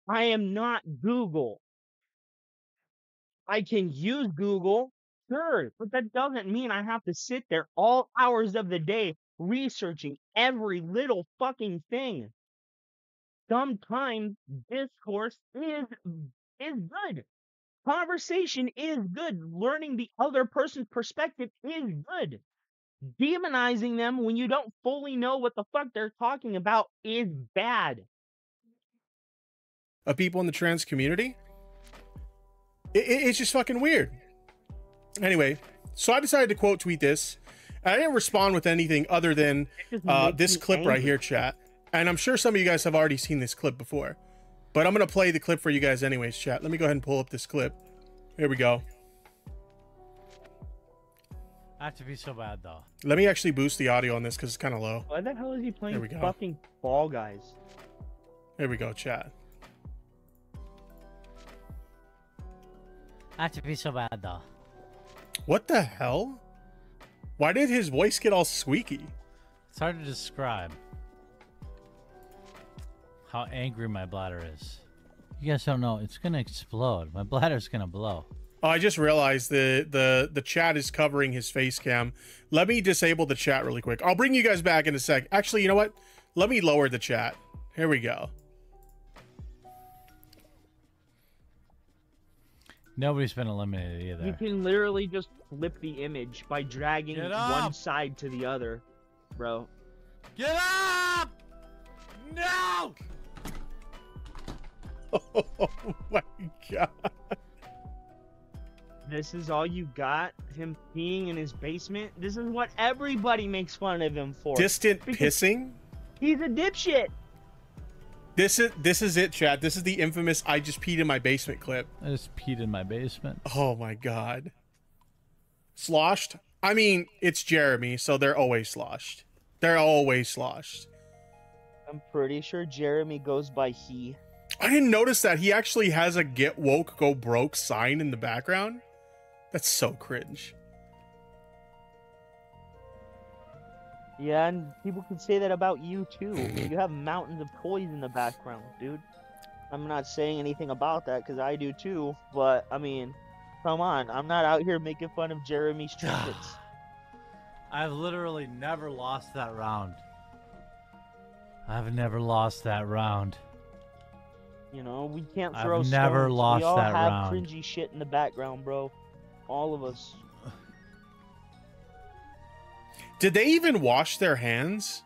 I am not Google. I can use Google, sure, but that doesn't mean I have to sit there all hours of the day researching every little fucking thing. Sometimes discourse is good. Conversation is good. Learning the other person's perspective is good. Demonizing them when you don't fully know what the fuck they're talking about is bad. Of people in the trans community, it's just fucking weird. Anyway, so I decided to quote tweet this. I didn't respond with anything other than this clip right here, chat. And I'm sure some of you guys have already seen this clip before, but I'm going to play the clip for you guys anyways, chat. Let me go ahead and pull up this clip. Here we go. I have to be so bad, though. Let me actually boost the audio on this because it's kind of low. Why the hell is he playing There we go. fucking Fall Guys? Here we go, chat. I have to be so bad, though. What the hell? Why did his voice get all squeaky? It's hard to describe how angry my bladder is. You guys don't know, it's gonna explode. My bladder's gonna blow. Oh, I just realized the chat is covering his face cam. Let me disable the chat really quick. I'll bring you guys back in a sec. Actually, you know what? Let me lower the chat. Here we go. Nobody's been eliminated You either. can literally just flip the image by dragging Get one up! side to the other, bro. Get up! No! Oh my god. This is all you got? Him peeing in his basement? This is what everybody makes fun of him for. Distant pissing? He's a dipshit. This is it, Chad. This is the infamous "I just peed in my basement" clip. I just peed in my basement. Oh my god. Sloshed? I mean, it's Jeremy, so they're always sloshed. They're always sloshed. I'm pretty sure Jeremy goes by he. I didn't notice that. He actually has a "Get Woke, Go Broke" sign in the background. That's so cringe. Yeah, and people can say that about you too. You have mountains of toys in the background, dude. I'm not saying anything about that because I do too, but I mean, come on. I'm not out here making fun of Jeremy's trinkets. I've literally never lost that round. I've never lost that round. You know, we can't throw I've stones. never lost we all that have round. cringy shit in the background, bro. All of us. Did they even wash their hands?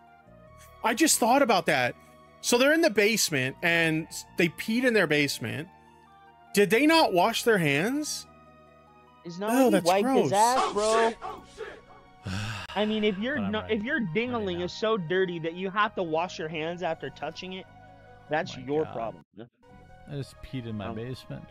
I just thought about that. So they're in the basement and they peed in their basement. Did they not wash their hands? It's not Oh, like that's he wiped gross. his ass, bro. I mean, if your dingling is so dirty that you have to wash your hands after touching it, that's your problem. I just peed in my basement.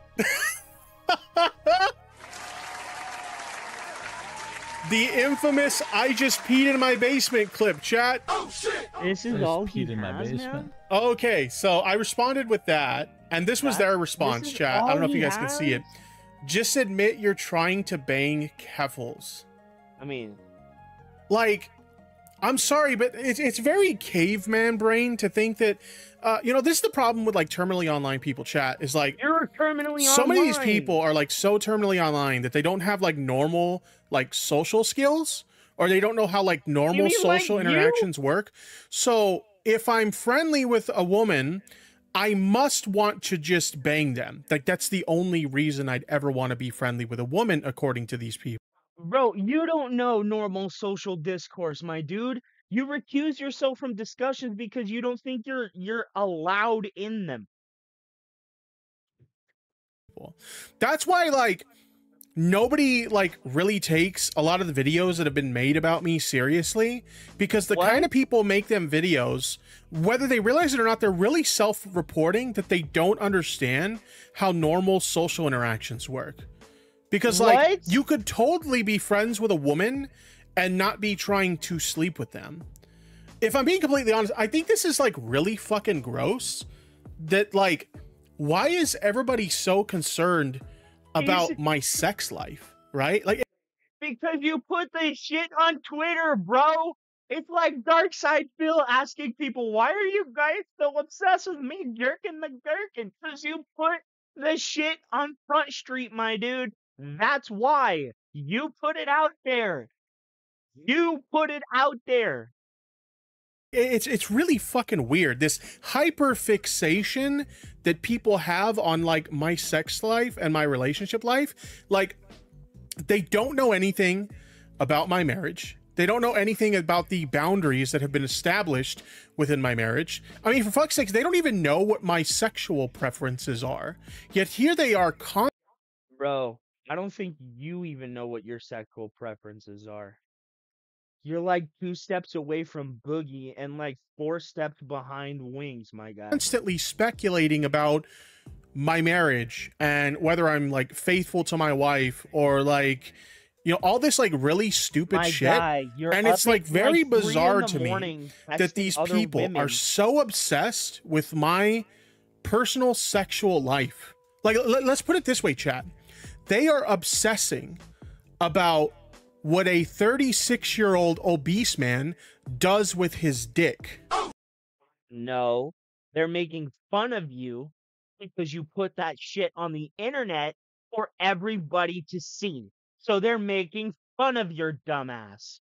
The infamous "I just peed in my basement" clip, chat. Oh shit! This is all he has now? Okay, so I responded with that, and this was their response, this is chat. I don't know all if you he guys can see it. Just admit you're trying to bang Keffels. I mean, like, I'm sorry, but it's very caveman brain to think that, you know, this is the problem with like terminally online people, chat, is like, you're terminally so many of these online. people are like so terminally online that they don't have like normal like social skills, or they don't know how like normal mean like social you? interactions work. So if I'm friendly with a woman, I must want to just bang them. Like, that's the only reason I'd ever want to be friendly with a woman, according to these people. Bro, you don't know normal social discourse, my dude. You recuse yourself from discussions because you don't think you're allowed in them. That's why, like, nobody like really takes a lot of the videos that have been made about me seriously, because the kind of people make them videos, whether they realize it or not, they're really self-reporting that they don't understand how normal social interactions work. Because like, you could totally be friends with a woman and not be trying to sleep with them. If I'm being completely honest, I think this is like really fucking gross. That like, why is everybody so concerned about my sex life, right? Like, Because you put this shit on Twitter, bro. It's like Darkside Phil asking people, why are you guys so obsessed with me jerking the gherkin? Because you put the shit on Front Street, my dude. That's why. You put it out there. You put it out there. it's really fucking weird, this hyper fixation that people have on like my sex life and my relationship life. Like, they don't know anything about my marriage. They don't know anything about the boundaries that have been established within my marriage. I mean, for fuck's sakes, they don't even know what my sexual preferences are. Yet here they are Bro, I don't think you even know what your sexual preferences are. You're like 2 steps away from Boogie and like 4 steps behind Wings, my guy. constantly speculating about my marriage and whether I'm like faithful to my wife, or like, you know, all this like really stupid My shit. guy, you're And up it's like at, very like, 3 in bizarre the to me morning that texting these other people women. are so obsessed with my personal sexual life. Like, let's put it this way, chat. They are obsessing about what a 36-year-old obese man does with his dick. No, they're making fun of you because you put that shit on the internet for everybody to see. So they're making fun of your dumbass.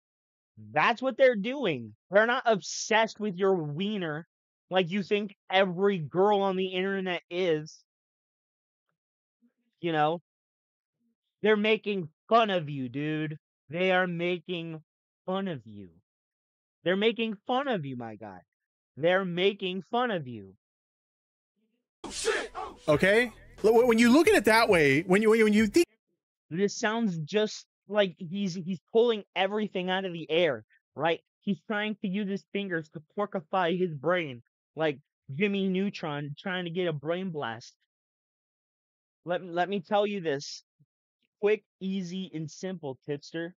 That's what they're doing. They're not obsessed with your wiener like you think every girl on the internet is. You know? They're making fun of you, dude. They are making fun of you. They're making fun of you, my guy. They're making fun of you. Okay? When you look at it that way, when you think this sounds just like he's pulling everything out of the air, right? He's trying to use his fingers to porcify his brain, like Jimmy Neutron trying to get a brain blast. Let me tell you this. Quick, easy, and simple, tipster.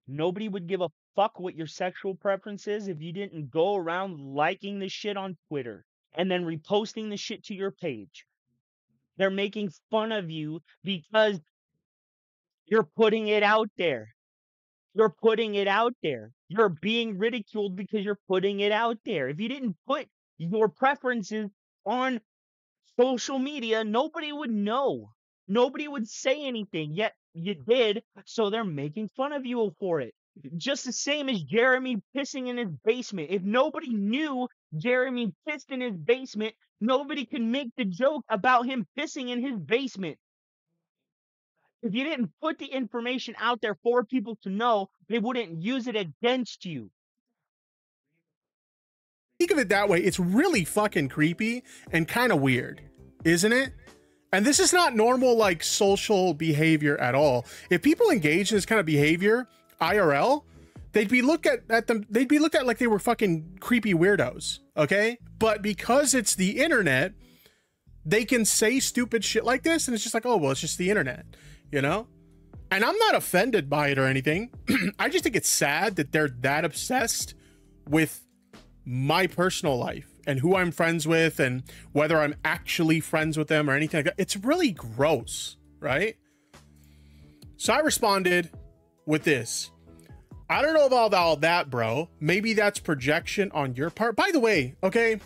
Nobody would give a fuck what your sexual preference is if you didn't go around liking the shit on Twitter and then reposting the shit to your page. They're making fun of you because you're putting it out there. You're putting it out there. You're being ridiculed because you're putting it out there. If you didn't put your preferences on social media, nobody would know. Nobody would say anything, yet you did, so they're making fun of you for it. Just the same as Jeremy pissing in his basement. If nobody knew Jeremy pissed in his basement, nobody could make the joke about him pissing in his basement. If you didn't put the information out there for people to know, they wouldn't use it against you. Think of it that way, it's really fucking creepy and kind of weird, isn't it? And this is not normal, like, social behavior at all. If people engage in this kind of behavior, IRL, they'd be looked at like they were fucking creepy weirdos, okay? But because it's the internet, they can say stupid shit like this, and it's just like, oh, well, it's just the internet, you know? And I'm not offended by it or anything. I just think it's sad that they're that obsessed with my personal life and who I'm friends with and whether I'm actually friends with them or anything like that. It's really gross, right? So I responded with this. I don't know about all that, bro. Maybe that's projection on your part. By the way, okay,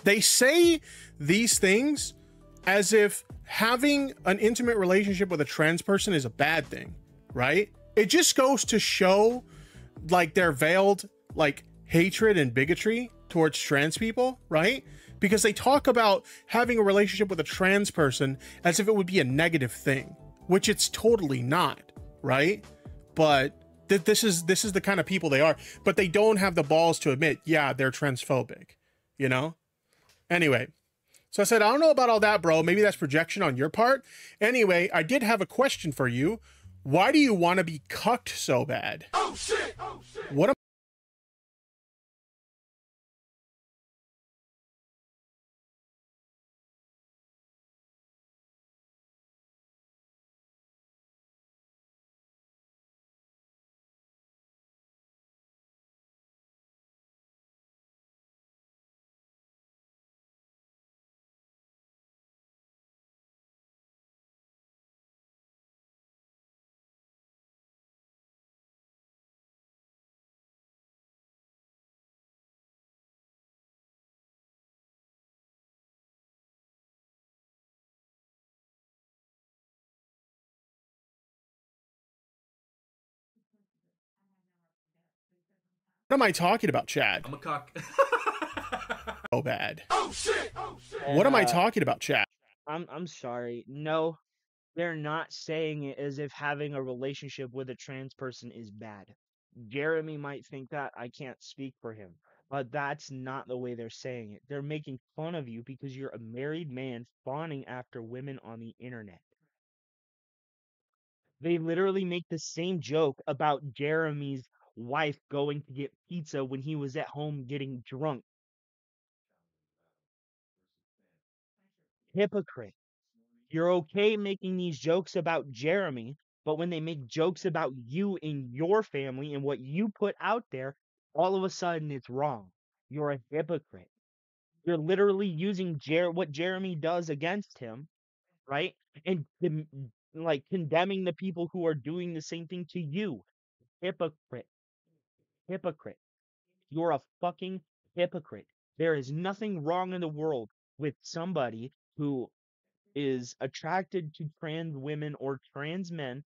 they say these things as if having an intimate relationship with a trans person is a bad thing, right? It just goes to show like their veiled like hatred and bigotry towards trans people, right? Because they talk about having a relationship with a trans person as if it would be a negative thing, which it's totally not, right? But this is the kind of people they are, but they don't have the balls to admit, yeah, they're transphobic, you know? Anyway, so I said, I don't know about all that, bro. Maybe that's projection on your part. Anyway, I did have a question for you. Why do you want to be cucked so bad? Oh shit! Oh shit! What am I talking about, Chad? I'm a cock. So bad. Oh shit! Oh shit! What am I talking about, Chad? I'm sorry. No, they're not saying it as if having a relationship with a trans person is bad. Jeremy might think that. I can't speak for him. But that's not the way they're saying it. They're making fun of you because you're a married man fawning after women on the internet. They literally make the same joke about Jeremy's wife going to get pizza when he was at home getting drunk. Hypocrite. You're okay making these jokes about Jeremy, but when they make jokes about you and your family and what you put out there, all of a sudden it's wrong. You're a hypocrite. You're literally using what Jeremy does against him, right? And like condemning the people who are doing the same thing to you. Hypocrite. Hypocrite. You're a fucking hypocrite. There is nothing wrong in the world with somebody who is attracted to trans women or trans men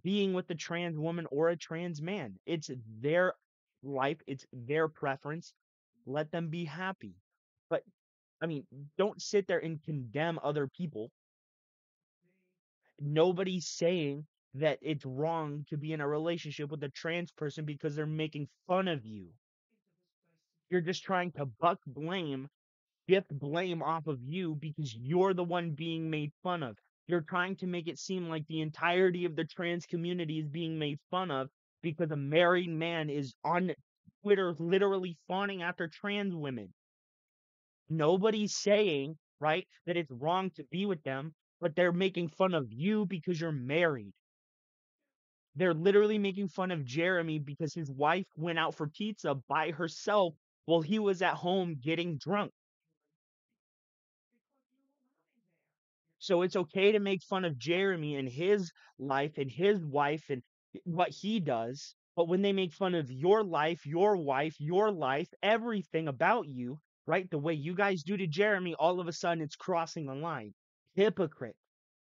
being with a trans woman or a trans man. It's their life, it's their preference. Let them be happy. But I mean, don't sit there and condemn other people. Nobody's saying that it's wrong to be in a relationship with a trans person because they're making fun of you. You're just trying to shift blame off of you because you're the one being made fun of. You're trying to make it seem like the entirety of the trans community is being made fun of because a married man is on Twitter literally fawning after trans women. Nobody's saying, right, that it's wrong to be with them, but they're making fun of you because you're married. They're literally making fun of Jeremy because his wife went out for pizza by herself while he was at home getting drunk. So it's okay to make fun of Jeremy and his life and his wife and what he does. But when they make fun of your life, your wife, your life, everything about you, right? The way you guys do to Jeremy, all of a sudden it's crossing the line. Hypocrite,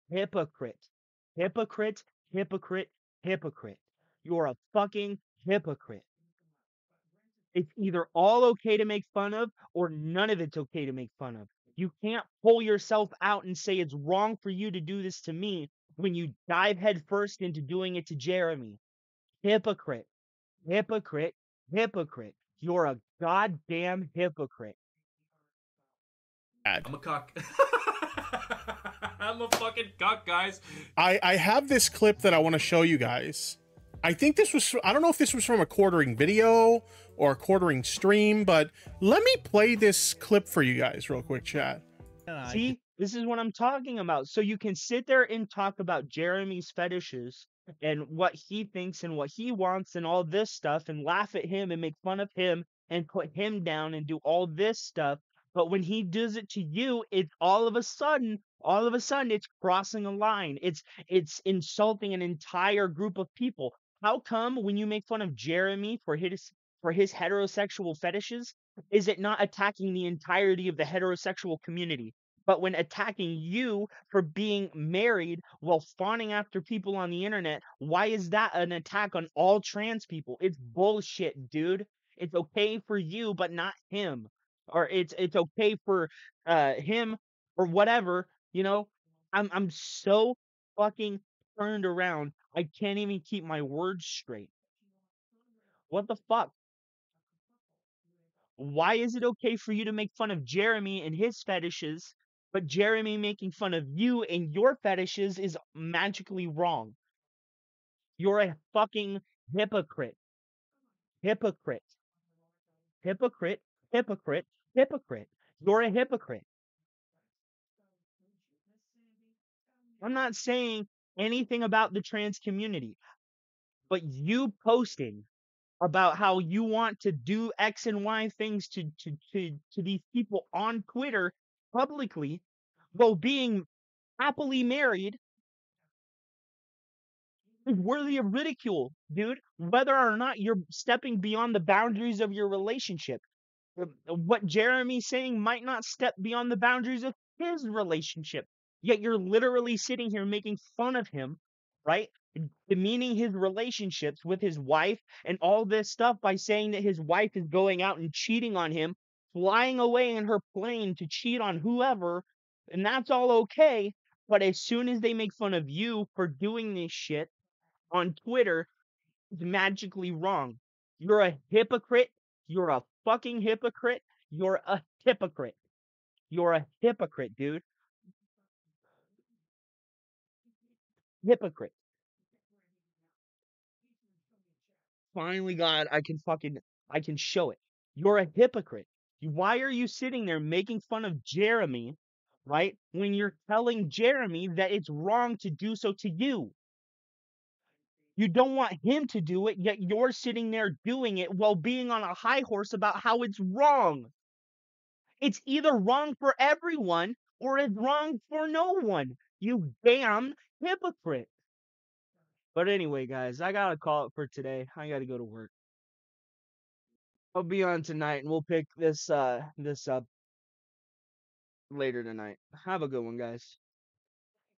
hypocrite, hypocrite, hypocrite, hypocrite. You're a fucking hypocrite. It's either all okay to make fun of or none of it's okay to make fun of. You can't pull yourself out and say it's wrong for you to do this to me when you dive headfirst into doing it to Jeremy. Hypocrite, hypocrite, hypocrite. You're a goddamn hypocrite. I'm a cuck. I'm a fucking cuck, guys. I have this clip that I want to show you guys. I think this was, I don't know if this was from a quartering video or a quartering stream, but let me play this clip for you guys real quick, chat. See, this is what I'm talking about. So you can sit there and talk about Jeremy's fetishes and what he thinks and what he wants and all this stuff and laugh at him and make fun of him and put him down and do all this stuff. But when he does it to you, it's all of a sudden it's crossing a line. It's insulting an entire group of people. How come when you make fun of Jeremy for his heterosexual fetishes, is it not attacking the entirety of the heterosexual community? But when attacking you for being married while fawning after people on the internet, why is that an attack on all trans people? It's bullshit, dude. It's okay for you, but not him. Or it's okay for him or whatever, you know? I'm so fucking turned around. I can't even keep my words straight. What the fuck? Why is it okay for you to make fun of Jeremy and his fetishes, but Jeremy making fun of you and your fetishes is magically wrong? You're a fucking hypocrite. Hypocrite. Hypocrite. Hypocrite. Hypocrite. You're a hypocrite. I'm not saying anything about the trans community, but you posting about how you want to do X and Y things to these people on Twitter publicly while being happily married is worthy of ridicule, dude. Whether or not you're stepping beyond the boundaries of your relationship. What Jeremy's saying might not step beyond the boundaries of his relationship. Yet you're literally sitting here making fun of him, right? Demeaning his relationships with his wife and all this stuff by saying that his wife is going out and cheating on him, flying away in her plane to cheat on whoever, and that's all okay. But as soon as they make fun of you for doing this shit on Twitter, it's magically wrong. You're a hypocrite. You're a fucking hypocrite. You're a hypocrite. You're a hypocrite, dude. Hypocrite. Finally, God, I can show it. You're a hypocrite. Why are you sitting there making fun of Jeremy, right? When you're telling Jeremy that it's wrong to do so to you. You don't want him to do it, yet you're sitting there doing it while being on a high horse about how it's wrong. It's either wrong for everyone or it's wrong for no one. You damn hypocrite. But anyway, guys, I gotta call it for today. I gotta go to work. I'll be on tonight and we'll pick this up later tonight. Have a good one, guys.